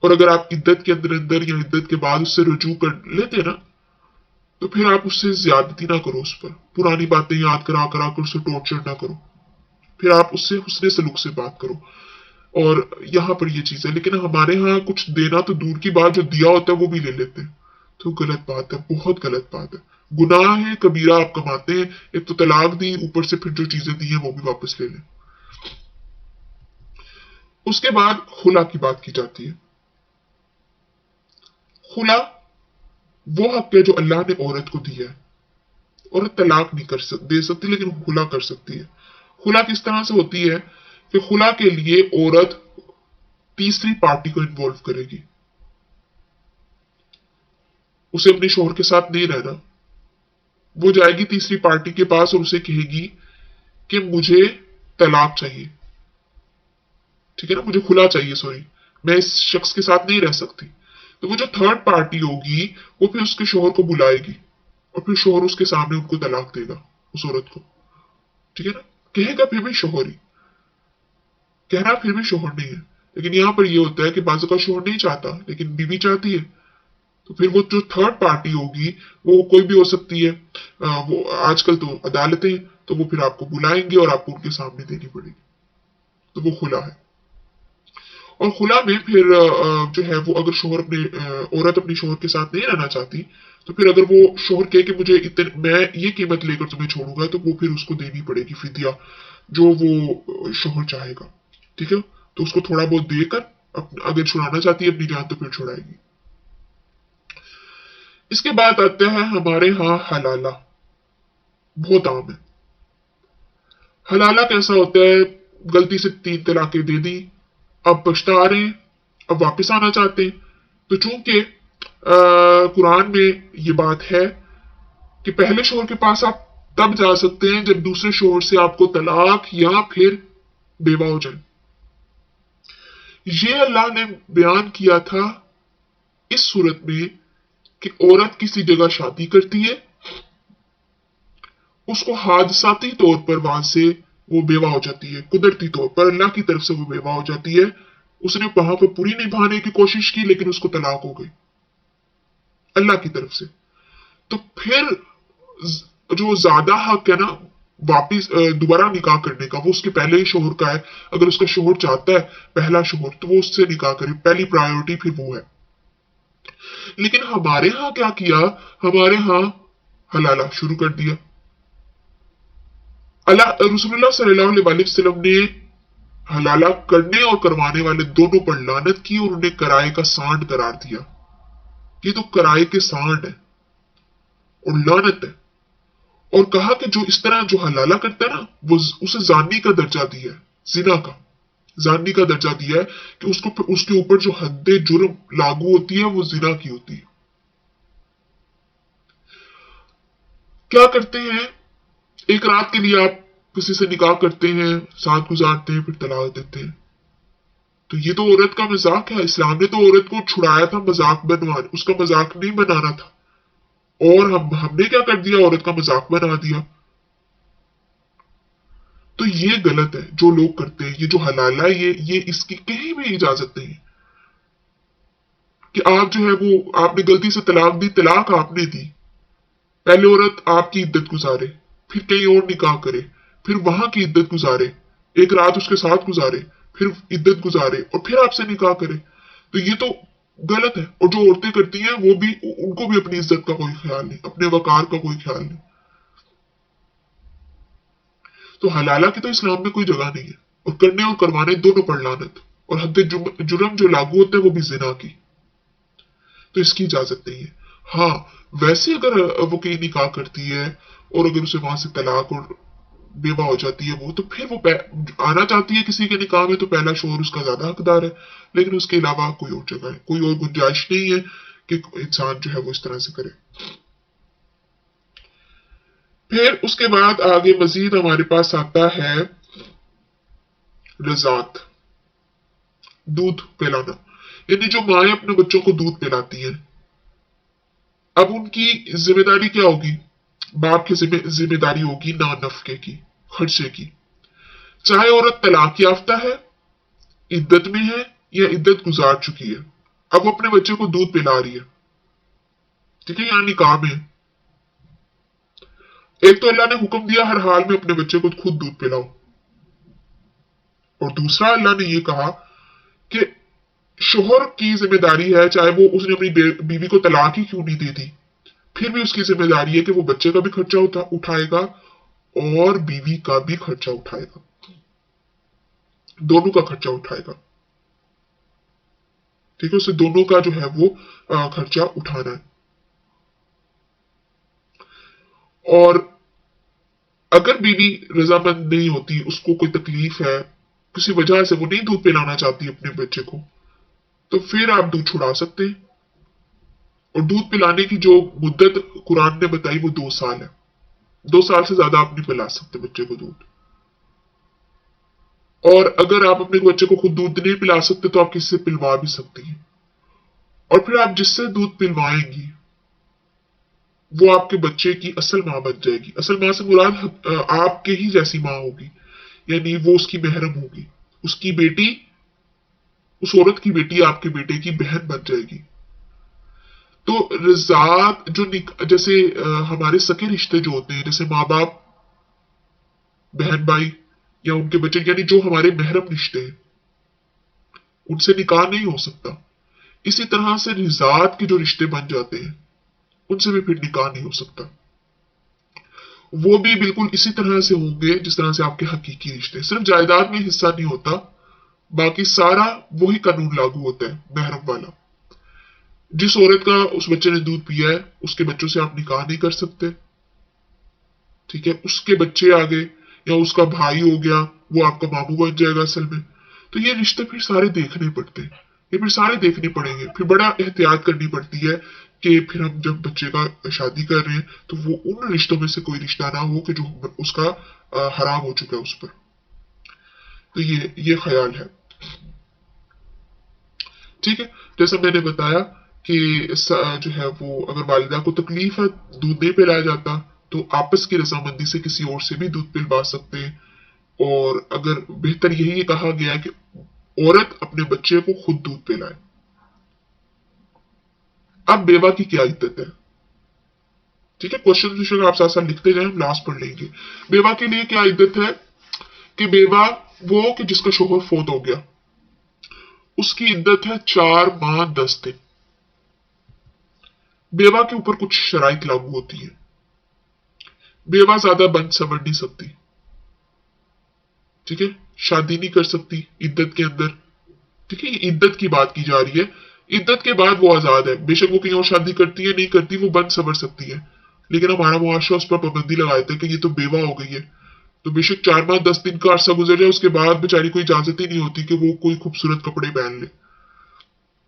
और अगर आप इद्दत के अंदर अंदर या इद्दत के बाद उससे रुजू कर लेते ना, तो फिर आप उससे ज्यादती ना करो, उस पर पुरानी बातें याद करा करा कर उससे टॉर्चर ना करो, फिर आप उससे हुस्ने सलूक से बात करो। और यहाँ पर ये चीज है, लेकिन हमारे यहाँ कुछ देना तो दूर की बात, जो दिया होता है वो भी ले लेते हैं, तो गलत बात है, बहुत गलत बात है, गुनाह है कबीरा आप कमाते हैं। एक तो तलाक दी, ऊपर से फिर जो चीजें दी है वो भी वापस ले लें। उसके बाद खुला की बात की जाती है। खुला वो हक है जो अल्लाह ने औरत को दिया है। औरत तलाक नहीं दे सकती, लेकिन खुला कर सकती है। खुला किस तरह से होती है कि खुला के लिए औरत तीसरी पार्टी को इन्वॉल्व करेगी, उसे अपने शोहर के साथ नहीं रहना, वो जाएगी तीसरी पार्टी के पास और उसे कहेगी कि मुझे तलाक चाहिए, ठीक है ना, मुझे खुला चाहिए, सॉरी, मैं इस शख्स के साथ नहीं रह सकती। तो वो जो थर्ड पार्टी होगी वो फिर उसके शोहर को बुलाएगी और फिर शोहर उसके सामने उनको तलाक देगा, उस औरत को, ठीक है ना। कहेगा फिर भी शोहर ही, कहना फिर भी शोहर नहीं है। लेकिन यहां पर ये होता है कि बाज़ का शोहर नहीं चाहता लेकिन बीवी चाहती है, तो फिर वो जो थर्ड पार्टी होगी वो कोई भी हो सकती है, वो आजकल तो अदालतें, तो वो फिर आपको बुलाएंगे और आपको उनके सामने देनी पड़ेगी, तो वो खुला है। और खुला में फिर जो है वो अगर शोहर औरत अपने शोहर के साथ नहीं रहना चाहती, तो फिर अगर वो शोहर कहे कि मुझे इतने मैं ये कीमत लेकर तुम्हें छोड़ूंगा, तो वो फिर उसको देनी पड़ेगी फिदिया, जो वो शोहर चाहेगा, ठीक है। तो उसको थोड़ा बहुत देकर अगर छुड़ाना चाहती है अपनी जान तो फिर छुड़ाएगी। इसके बाद आता है हमारे यहाँ हलाला, बहुत आम है। हलाला कैसा होता है, गलती से 3 तलाकें दे दी, अब पछता रहे हैं, अब वापस आना चाहते हैं। तो चूंकि कुरान में ये बात है कि पहले शोहर के पास आप तब जा सकते हैं जब दूसरे शोहर से आपको तलाक या फिर बेवा हो जाए। ये अल्लाह ने बयान किया था इस सूरत में कि औरत किसी जगह शादी करती है, उसको हादसाती तौर पर वहां से वो बेवा हो जाती है, कुदरती तौर पर अल्लाह की तरफ से वो बेवा हो जाती है, उसने वहां पर पूरी निभाने की कोशिश की लेकिन उसको तलाक हो गई अल्लाह की तरफ से। तो फिर जो ज्यादा हक है ना वापिस दोबारा निकाह करने का, वो उसके पहले ही शोहर का है। अगर उसका शोहर चाहता है पहला शोहर, तो वो उससे निकाह करे, पहली प्रायोरिटी फिर वो है। लेकिन हमारे यहां क्या किया, हमारे यहां हलाला शुरू कर दिया। रसूलुल्लाह सल्लल्लाहु अलैहि वसल्लम ने हलाला करने और करवाने वाले दोनों पर लानत की और उन्हें कराए का सांड करार दिया। ये तो कराए के सांड है और लानत है। और कहा कि जो इस तरह जो हलाला करता है ना, वो उसे जानी का दर्जा दिया है, जिना का जानी का दर्जा दिया है कि उसको उसके ऊपर जो हद्दे जुर्म लागू होती है वो जिना की होती है। क्या करते हैं, एक रात के लिए आप किसी से निकाह करते हैं, साथ गुजारते हैं, फिर तलाक देते हैं। तो ये तो औरत का मजाक है। इस्लाम ने तो औरत को छुड़ाया था मजाक बनवाने, उसका मजाक नहीं बनाना था, और हमने क्या कर दिया, औरत का मजाक बना दिया। तो ये गलत है जो लोग करते हैं। ये जो हलाला है ये इसकी कहीं भी इजाजत नहीं है कि आप जो है वो आपने गलती से तलाक दी, तलाक आपने दी, पहले औरत आपकी इद्दत गुजारे, फिर कहीं और निकाह करे, फिर वहां की इद्दत गुजारे, एक रात उसके साथ गुजारे, फिर इद्दत गुजारे और फिर आपसे निकाह करे, तो ये तो गलत है। और जो औरतें करती हैं वो भी, उनको भी अपनी इज्जत का कोई ख्याल नहीं, अपने वकार का कोई ख्याल नहीं। तो हलाला की तो इस्लाम में कोई जगह नहीं है, और करने और करवाने दोनों पर लानत, और हद जुर्म जो लागू होते हैं वो भी जिना की, तो इसकी इजाजत नहीं है। हाँ, वैसे अगर वो कहीं निकाह करती है और अगर उसे वहां से तलाक और बेवा हो जाती है वो, तो फिर वो आना चाहती है किसी के निकाह में, तो पहला शोहर उसका ज्यादा हकदार है, लेकिन उसके अलावा कोई और जगह है, कोई और गुंजाइश नहीं है कि इंसान जो है वो इस तरह से करे। फिर उसके बाद आगे मजीद हमारे पास आता है रजात, दूध पिलाना, यानी जो माएं अपने बच्चों को दूध पिलाती हैं, अब उनकी जिम्मेदारी क्या होगी? बाप की जिम्मेदारी होगी ना नफके की, खर्चे की। चाहे औरत तलाक याफ्ता है, इद्दत में है या इद्दत गुजार चुकी है, अब वो अपने बच्चे को दूध पिला रही है, ठीक है, यहाँ निकाह में। एक तो अल्लाह ने हुक्म दिया हर हाल में अपने बच्चे को खुद दूध पिलाओ, और दूसरा अल्लाह ने यह कहा कि शोहर की जिम्मेदारी है, चाहे वो उसने अपनी बीवी को तलाक ही क्यों नहीं दे दी, फिर भी उसकी जिम्मेदारी है कि वो बच्चे का भी खर्चा उठाएगा और बीवी का भी खर्चा उठाएगा, दोनों का खर्चा उठाएगा, ठीक है, उसे दोनों का जो है वो खर्चा उठाना है। और अगर बीवी रजामंद नहीं होती, उसको कोई तकलीफ है, किसी वजह से वो नहीं दूध पिलाना चाहती अपने बच्चे को, तो फिर आप दूध छुड़ा सकते हैं। और दूध पिलाने की जो मुद्दत कुरान ने बताई वो 2 साल है, 2 साल से ज्यादा आप नहीं पिला सकते बच्चे को दूध। और अगर आप अपने बच्चे को खुद दूध नहीं पिला सकते तो आप किससे पिलवा भी सकती हैं, और फिर आप जिससे दूध पिलवाएंगी वो आपके बच्चे की असल मां बन जाएगी। असल मां से मुराद आपके ही जैसी मां होगी, यानी वो उसकी महरम होगी, उसकी बेटी, उस औरत की बेटी आपके बेटे की बहन बन जाएगी। तो रजात जो जैसे हमारे सके रिश्ते जो होते हैं, जैसे माँ बाप, बहन भाई या उनके बच्चे, यानी जो हमारे महरम रिश्ते हैं, उनसे निकाह नहीं हो सकता। इसी तरह से रिजात के जो रिश्ते बन जाते हैं उनसे भी फिर निकाह नहीं हो सकता। वो भी बिल्कुल इसी तरह से होंगे जिस तरह से आपके हकीकी रिश्ते। सिर्फ जायदाद में हिस्सा नहीं होता, बाकी सारा वही कानून लागू होता है महरम वाला। जिस औरत का उस बच्चे ने दूध पिया है उसके बच्चों से आप निकाह नहीं कर सकते, ठीक है, उसके बच्चे आ गए या उसका भाई हो गया वो आपका मामू बन जाएगा असल में। तो ये रिश्ते फिर सारे देखने पड़ते हैं, ये फिर सारे देखने पड़ेंगे, फिर बड़ा एहतियात करनी पड़ती है कि फिर हम जब बच्चे का शादी कर रहे हैं तो वो उन रिश्तों में से कोई रिश्ता ना हो कि जो उसका हराम हो चुका है उस पर। तो ये ख्याल है, ठीक है। जैसा मैंने बताया कि जो है वो अगर वालिदा को तकलीफ है, दूध नहीं पिलाया जाता, तो आपस की रजामंदी से किसी और से भी दूध पिलवा सकते हैं। और अगर बेहतर यही कहा गया है कि औरत अपने बच्चे को खुद दूध पिलाए। अब बेवा की क्या इद्दत है, ठीक है, क्वेश्चन आप साथ साथ लिखते जाए, हम लास्ट पढ़ लेंगे। बेवा के लिए क्या इद्दत है कि बेवा वो कि जिसका शोहर फौत हो गया, उसकी इद्दत है 4 माह 10 दिन। बेवा के ऊपर कुछ शराइत लागू होती है, बेवा ज्यादा बन संवर नहीं सकती, ठीक है, शादी नहीं कर सकती इद्दत के अंदर, ठीक है, इद्दत की बात की जा रही है। इद्दत के बाद वो आजाद है, बेशक वो कहीं और शादी करती है नहीं करती, वो बन संवर सकती है, लेकिन हमारा मुआशरा उस पर पाबंदी लगाया था कि ये तो बेवा हो गई है, तो बेशक 4 माह 10 दिन का अरसा गुजर जाए, उसके बाद बेचारी को इजाजत ही नहीं होती कि वो कोई खूबसूरत कपड़े पहन ले,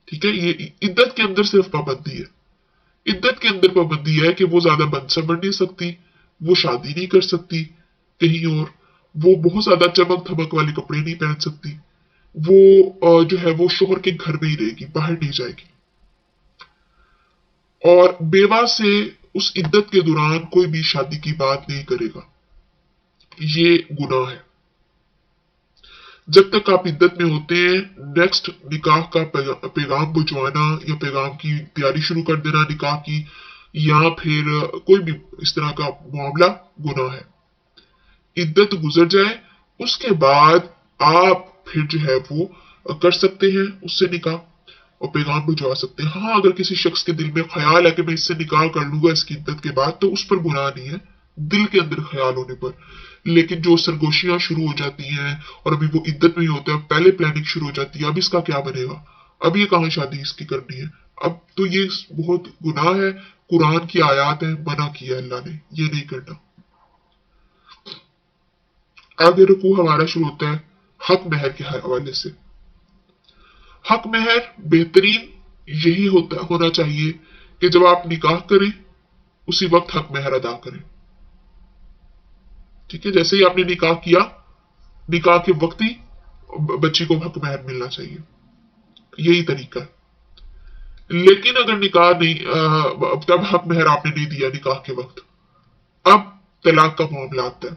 ठीक है। ये इद्दत के अंदर सिर्फ पाबंदी है, इद्दत के अंदर पाबंदी है कि वो ज्यादा बन संवर नहीं सकती, वो शादी नहीं कर सकती कहीं और, वो बहुत ज्यादा चमक धमक वाले कपड़े नहीं पहन सकती, वो जो है वो शोहर के घर में ही रहेगी, बाहर नहीं जाएगी। और बेवा से उस इद्दत के दौरान कोई भी शादी की बात नहीं करेगा, ये गुनाह है। जब तक आप इद्दत में होते हैं, नेक्स्ट निकाह का पैगाम भिजवाना या पैगाम की तैयारी शुरू कर देना निकाह की, یا پھر کوئی بھی اس طرح کا معاملہ گناہ ہے. عدت گزر جائے اس کے بعد آپ پھر جو ہے وہ کر سکتے ہیں اس سے نکاح اور پیغام بھجوا سکتے ہیں. ہاں اگر کسی شخص کے دل میں خیال ہے کہ میں اس سے نکاح کر لوں گا اس کی عدت کے بعد تو اس پر گناہ نہیں ہے دل کے اندر خیال ہونے پر. لیکن جو سرگوشیاں شروع ہو جاتی ہیں اور ابھی وہ عدت میں ہی ہوتا ہے پہلے پلاننگ شروع ہو جاتی ہے اب اس کا کیا بنے گا, اب یہ کہاں شادی اس کی کرنی ہے, اب تو یہ بہت گناہ ہے. قرآن کی آیات ہیں, منع کیا اللہ نے یہ نہیں کرنا. آگے رکوع ہمارا شروع ہوتا ہے حق مہر کے حوالے سے. حق مہر بہترین یہی ہونا چاہیے کہ جب آپ نکاح کریں اسی وقت حق مہر ادا کریں. ٹھیک ہے, جیسے ہی آپ نے نکاح کیا نکاح کے وقت ہی بچی کو حق مہر ملنا چاہیے, یہی طریقہ ہے. لیکن اگر نکاح نہیں تب حق مہر آپ نے نہیں دیا نکاح کے وقت, اب طلاق کا معاملہ آتا ہے.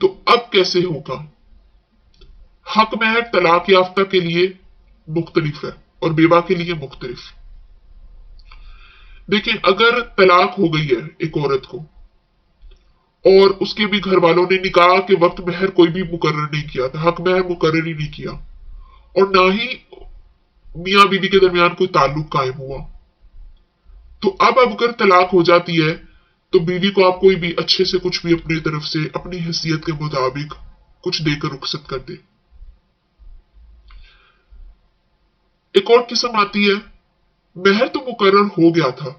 تو اب کیسے ہوگا؟ حق مہر طلاق یافتہ کے لیے مختلف ہے اور بیوہ کے لیے مختلف. دیکھیں اگر طلاق ہو گئی ہے ایک عورت کو اور اس کے بھی گھر والوں نے نکاح کے وقت مہر کوئی بھی مقرر نہیں کیا تھا, حق مہر مقرر ہی نہیں کیا, اور نہ ہی میاں بیوی کے درمیان کوئی تعلق قائم ہوا, تو اب اگر طلاق ہو جاتی ہے تو بیوی کو آپ کوئی بھی اچھے سے کچھ بھی اپنی طرف سے اپنی حیثیت کے مطابق کچھ دے کر رخصت کر دے. ایک اور قسم آتی ہے مہر تو مقرر ہو گیا تھا,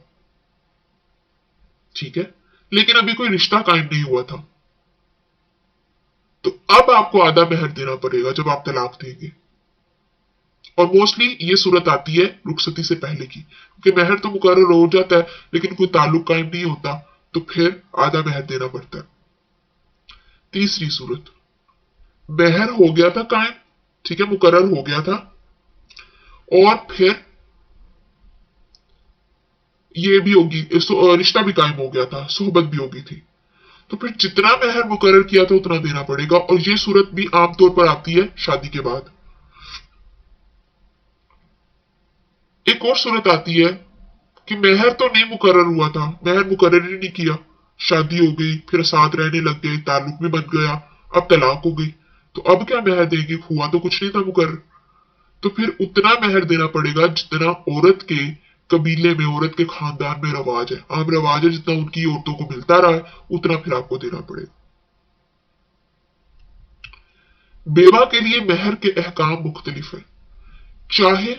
ٹھیک ہے, لیکن ابھی کوئی رشتہ قائم نہیں ہوا تھا, تو اب آپ کو آدھا مہر دینا پڑے گا جب آپ طلاق دیں گے. اور موسٹلی یہ صورت آتی ہے رخصتی سے پہلے کی, کیونکہ مہر تو مقرر ہو جاتا ہے لیکن کوئی تعلق قائم نہیں ہوتا تو پھر آدھا مہر دینا پڑتا ہے. تیسری صورت, مہر ہو گیا تھا قائم, ٹھیک ہے, مقرر ہو گیا تھا, اور پھر یہ بھی ہوگی رشتہ بھی قائم ہو گیا تھا, صحبت بھی ہوگی تھی, تو پھر جتنا مہر مقرر کیا تھا اتنا دینا پڑے گا. اور یہ صورت بھی عام طور پر آتی ہے شادی کے بعد. ایک اور صورت آتی ہے کہ مہر تو نہیں مقرر ہوا تھا, مہر مقرر ہی نہیں کیا, شادی ہو گئی, پھر ساتھ رہنے لگ گئے, تعلق بھی بن گیا, اب طلاق ہو گئی, تو اب کیا مہر دیں گے, ہوا تو کچھ نہیں تھا مقرر. تو پھر اتنا مہر دینا پڑے گا جتنا عورت کے قبیلے میں عورت کے خاندان میں رواج ہے, عام رواج ہے, جتنا ان کی عورتوں کو ملتا رہا ہے اتنا پھر آپ کو دینا پڑے گا. بیوہ کے لیے مہر کے احکام مختلف ہیں. چاہے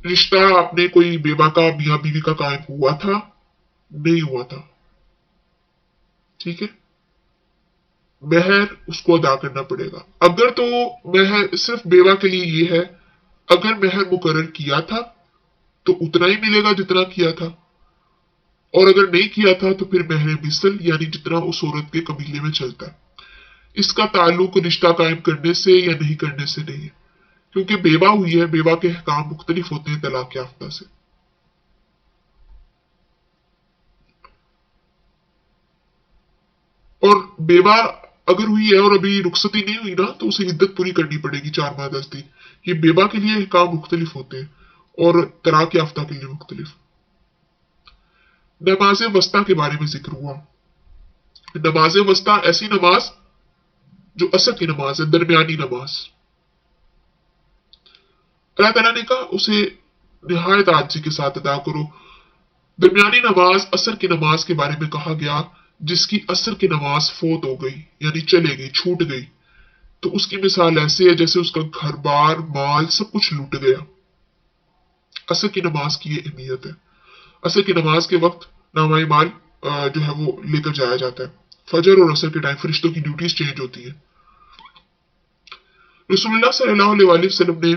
رشتہ آپ نے کوئی بیوہ کا میاں بیوی کا قائم ہوا تھا نہیں ہوا تھا, ٹھیک ہے, مہر اس کو ادا کرنا پڑے گا. اگر تو مہر صرف بیوہ کے لیے یہ ہے, اگر مہر مقرر کیا تھا تو اتنا ہی ملے گا جتنا کیا تھا, اور اگر نہیں کیا تھا تو پھر مہر مثل یعنی جتنا اس عورت کے قبیلے میں چلتا ہے. اس کا تعلق رشتہ قائم کرنے سے یا نہیں کرنے سے نہیں ہے, کیونکہ بیوہ ہوئی ہے, بیوہ کے احکام مختلف ہوتے ہیں طلاق یافتہ سے. اور بیوہ اگر ہوئی ہے اور ابھی رخصتی نہیں ہوئی نا تو اسے عدت پوری کرنی پڑے گی 4 ماہ 10 دن. یہ بیوہ کے لیے احکام مختلف ہوتے ہیں اور طلاق یافتہ کے لیے مختلف. نماز وسطی کے بارے میں ذکر ہوا. نماز وسطی ایسی نماز جو عصر کی نماز ہے, درمیانی نماز. اللہ تعالیٰ نے کہا اسے نہایت عاجزی کے ساتھ ادا کرو. درمیانی نماز عصر کی نماز کے بارے میں کہا گیا جس کی عصر کی نماز فوت ہو گئی یعنی چلے گئی, چھوٹ گئی, تو اس کی مثال ایسے ہے جیسے اس کا گھر بار مال سب کچھ لوٹ گیا. عصر کی نماز کی یہ اہمیت ہے. عصر کی نماز کے وقت نامہ مال جو ہے وہ لے کر جایا جاتا ہے. فجر اور عصر کے ٹائم فرشتوں کی ڈیوٹیز چینج ہوتی ہیں. رسول اللہ صلی اللہ علیہ وآلہ وسلم نے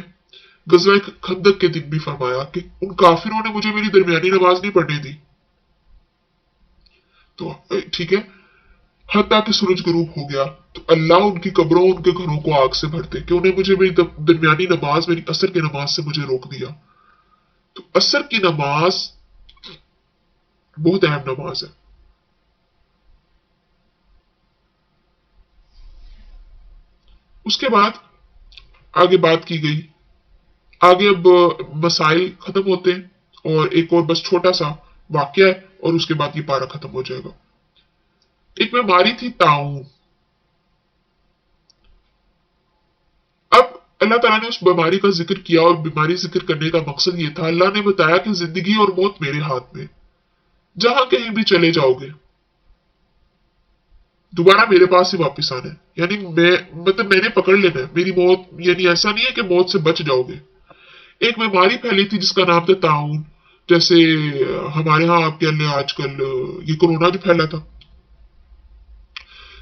غزوہ خندق کے دن بھی فرمایا کہ ان کافروں نے مجھے میری درمیانی نماز نہیں پڑھنے دی. تو ٹھیک ہے, حتیٰ کہ سورج غروب ہو گیا تو اللہ ان کی قبروں ان کے گھروں کو آگ سے بھرتے کہ انہیں مجھے میری درمیانی نماز میری عصر کی نماز سے مجھے روک دیا. تو عصر کی نماز بہت اہم نماز ہے. اس کے بعد آگے بات کی گئی आगे अब मसाइल खत्म होते हैं और एक और बस छोटा सा वाक्य है और उसके बाद ये पारा खत्म हो जाएगा। एक बीमारी थी ताउन। अब अल्लाह ताला ने उस बीमारी का जिक्र किया और बीमारी जिक्र करने का मकसद ये था, अल्लाह ने बताया कि जिंदगी और मौत मेरे हाथ में, जहां कहीं भी चले जाओगे दोबारा मेरे पास ही वापस आना है। यानी मैंने पकड़ लेना है मेरी मौत। यानी ऐसा नहीं है कि मौत से बच जाओगे। एक बीमारी फैली थी जिसका नाम था ताउन, जैसे हमारे यहाँ आप कह लें आजकल ये कोरोना जो फैला था,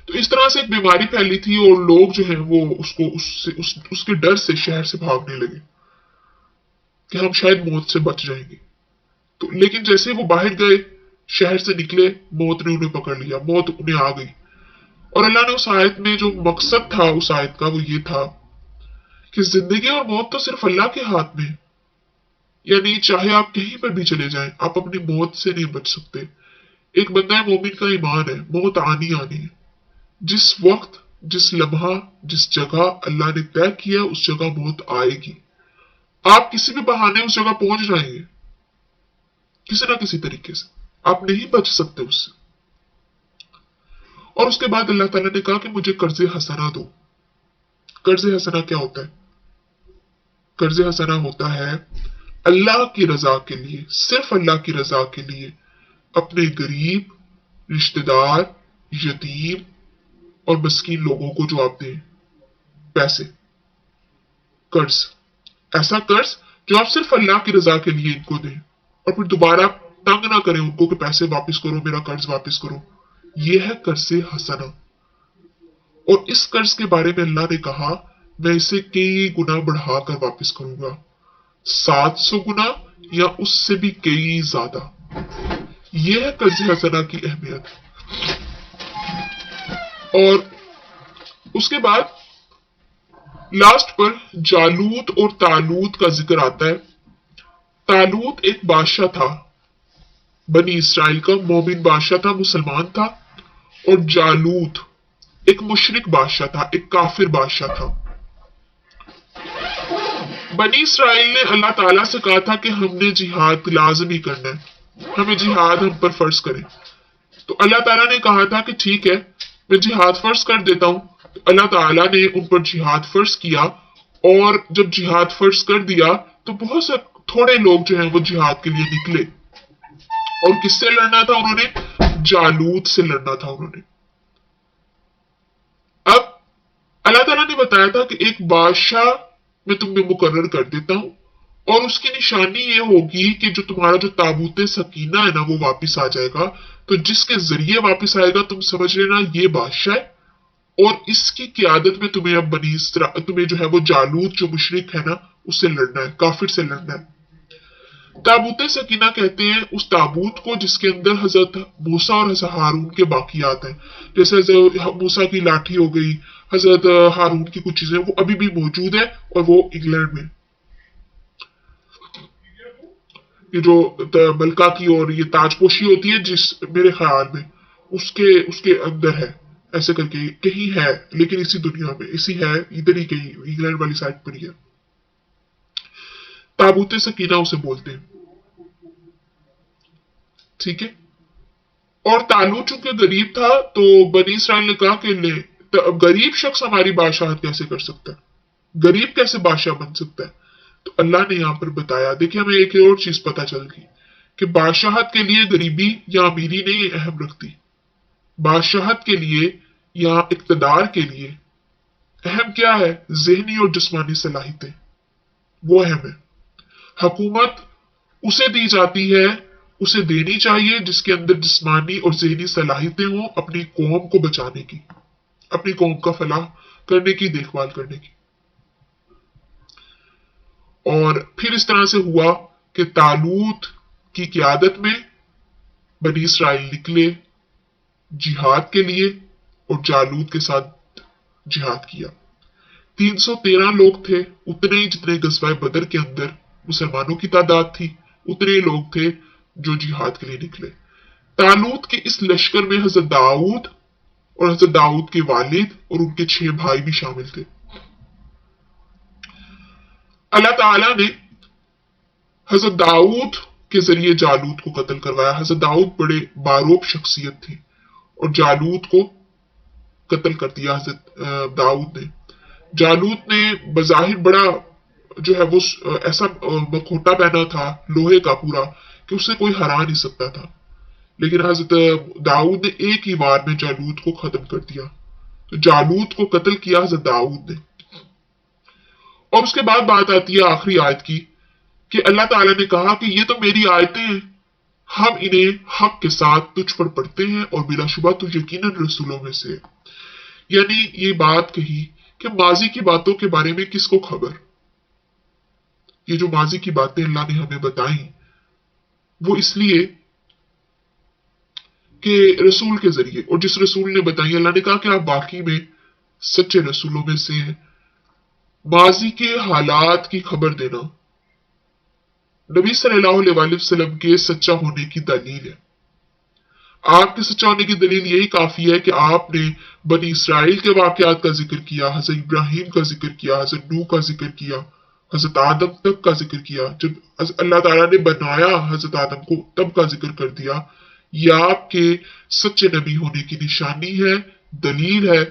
तो इस तरह से एक बीमारी फैली थी और लोग जो हैं वो उसके डर से शहर से भागने लगे कि हम शायद मौत से बच जाएंगे। तो लेकिन जैसे वो बाहर गए, शहर से निकले, मौत ने उन्हें पकड़ लिया, मौत उन्हें आ गई। और अल्लाह ने उस आयत में जो मकसद था उस आयत का वो ये था कि जिंदगी और मौत तो सिर्फ अल्लाह के हाथ में। यानी चाहे आप कहीं पर भी चले जाएं, आप अपनी मौत से नहीं बच सकते। एक बंदा मोमिन का ईमान है, मौत आनी आनी है। जिस वक्त, जिस लम्हा, जिस जगह अल्लाह ने तय किया उस जगह मौत आएगी। आप किसी भी बहाने उस जगह पहुंच जाएंगे, किसी ना किसी तरीके से आप नहीं बच सकते उससे। और उसके बाद अल्लाह ताला ने कहा कि मुझे कर्ज हसना दो। कर्ज हसना क्या होता है? कर्ज हसना होता है अल्लाह की रजा के लिए, सिर्फ अल्लाह की रजा के लिए अपने गरीब, रिश्तेदार, यतीम और मस्कीन लोगों को जो आप दें पैसे, कर्ज। ऐसा कर्ज जो आप सिर्फ अल्लाह की रजा के लिए इनको दें और फिर दोबारा तंग ना करें उनको कि पैसे वापस करो, मेरा कर्ज वापस करो। यह है कर्ज हसना। और इस कर्ज के बारे में अल्लाह ने कहा मैं इसे कई गुना बढ़ाकर वापस करूंगा, 700 गुना या उससे भी कई ज्यादा। यह है कर्ज हसना की अहमियत। और उसके बाद लास्ट पर जालूत और तालूत का जिक्र आता है। तालूत एक बादशाह था, बनी इसराइल का मोमिन बादशाह था, मुसलमान था। और जालूत एक मुशरिक बादशाह था, एक काफिर बादशाह था। बनी इसराइल ने अल्लाह ताला से कहा था कि हमने जिहाद लाजमी करना है, हमें जिहाद हम पर फर्ज करें। तो अल्लाह ताला ने कहा था कि ठीक है मैं जिहाद फर्ज कर देता हूं। तो अल्लाह ताला ने उन पर जिहाद फर्ज किया। और जब जिहाद फर्ज कर दिया तो बहुत से थोड़े लोग जो हैं वो जिहाद के लिए निकले। और किससे लड़ना था उन्होंने? जालूत से लड़ना था उन्होंने। अब अल्लाह ताला ने बताया था कि एक बादशाह मैं तुम्हें मुकर्रर कर देता हूं और उसकी निशानी ये होगी कि जो तुम्हारा जो ताबूत सकीना है ना वो वापस आ जाएगा। तो जिसके जरिए वापस आएगा तुम समझ लेना ये बादशाह है और इसकी क़यादत में तुम्हें अब तुम्हें जो है वो जालूत जो मुशरिक है ना उससे लड़ना है, काफिर से लड़ना है। ताबूत सकीना कहते हैं उस ताबूत को जिसके अंदर हजरत मूसा और हजरत हारून के बाकियात हैं। जैसे हजरत मूसा की लाठी हो गई, हजरत हारून की कुछ चीजें वो अभी भी मौजूद है और वो इंग्लैंड में ये जो मलका की और ये ताजपोशी होती है जिस मेरे ख्याल में उसके अंदर है, ऐसे करके कहीं है, लेकिन इसी दुनिया में इसी है, इधर ही कहीं इंग्लैंड वाली साइड पर ही है। ताबूत सकीना उसे बोलते हैं, ठीक है। और तालूत चूंकि गरीब था तो बनी इसराइल ने कहा कि ले तो गरीब शख्स हमारी बादशाहत कैसे कर सकता है, गरीब कैसे बादशाह बन सकता है। तो अल्लाह ने यहां पर बताया, देखिए हमें एक और चीज पता चल गई कि बादशाहत के लिए गरीबी या अमीरी नहीं अहम रखती। बादशाहत के लिए या इक्तदार के लिए अहम क्या है? जहनी और जिस्मानी सलाहियतें, वो अहम है। हुकूमत उसे दी जाती है, उसे देनी चाहिए जिसके अंदर जिस्मानी और जहनी सलाहियतें हों अपनी कौम को बचाने की, अपनी कौम का फलाह करने की, देखभाल करने की। और फिर इस तरह से हुआ कि तालूत की क़यादत में बनी इसराइल निकले जिहाद के लिए और जालूत के साथ जिहाद किया। 313 लोग थे, उतने ही जितने गज़वा बदर के अंदर मुसलमानों की तादाद थी, उतने ही लोग थे जो जिहाद के लिए निकले। तालूत के इस लश्कर में हजरत दाऊद और हजरत दाऊद के वालिद और उनके 6 भाई भी शामिल थे। अल्लाह ताला ने हजरत दाऊद के जरिए जालूत को कत्ल करवाया। हजरत दाऊद बड़े बारोब शख्सियत थे और जालूत को कत्ल कर दिया हजरत दाऊद ने। जालूत ने बजाहिर बड़ा जो है वो ऐसा मखोटा पहना था लोहे का पूरा कि उसे कोई हरा नहीं सकता था, लेकिन हजरत दाऊद ने एक ही बार में जालूत को खत्म कर दिया। तो जालूत को कत्ल किया हजरत दाऊद ने। और उसके बाद बात आती है आखिरी आयत की कि अल्लाह ताला ने कहा कि ये तो मेरी आयतें हैं, हम इन्हें हक के साथ तुझ पर पढ़ते हैं और बिलाशुबा तू यकीनन रसूलों में से। यानी ये बात कही कि माजी की बातों के बारे में किसको खबर। ये जो माजी की बातें अल्लाह ने हमें बताई वो इसलिए कि रसूल के जरिए, और जिस रसूल ने बताई अल्लाह ने कहा कि आप बाकी में सच्चे रसूलों में से हैं। माजी के हालात की खबर देना नबी सल्लल्लाहु अलैहि वसल्लम के सच्चा होने की दलील है। आपके सच्चा होने की दलील यही काफी है कि आपने बनी इसराइल के वाकयात का जिक्र किया, हजरत इब्राहिम का जिक्र किया, हजरत नूह का जिक्र किया, हजरत आदम तक का जिक्र किया। जब अल्लाह ताला ने बनाया हजरत आदम को तब का जिक्र कर दिया। यह आपके सच्चे नबी होने की निशानी है, दलील है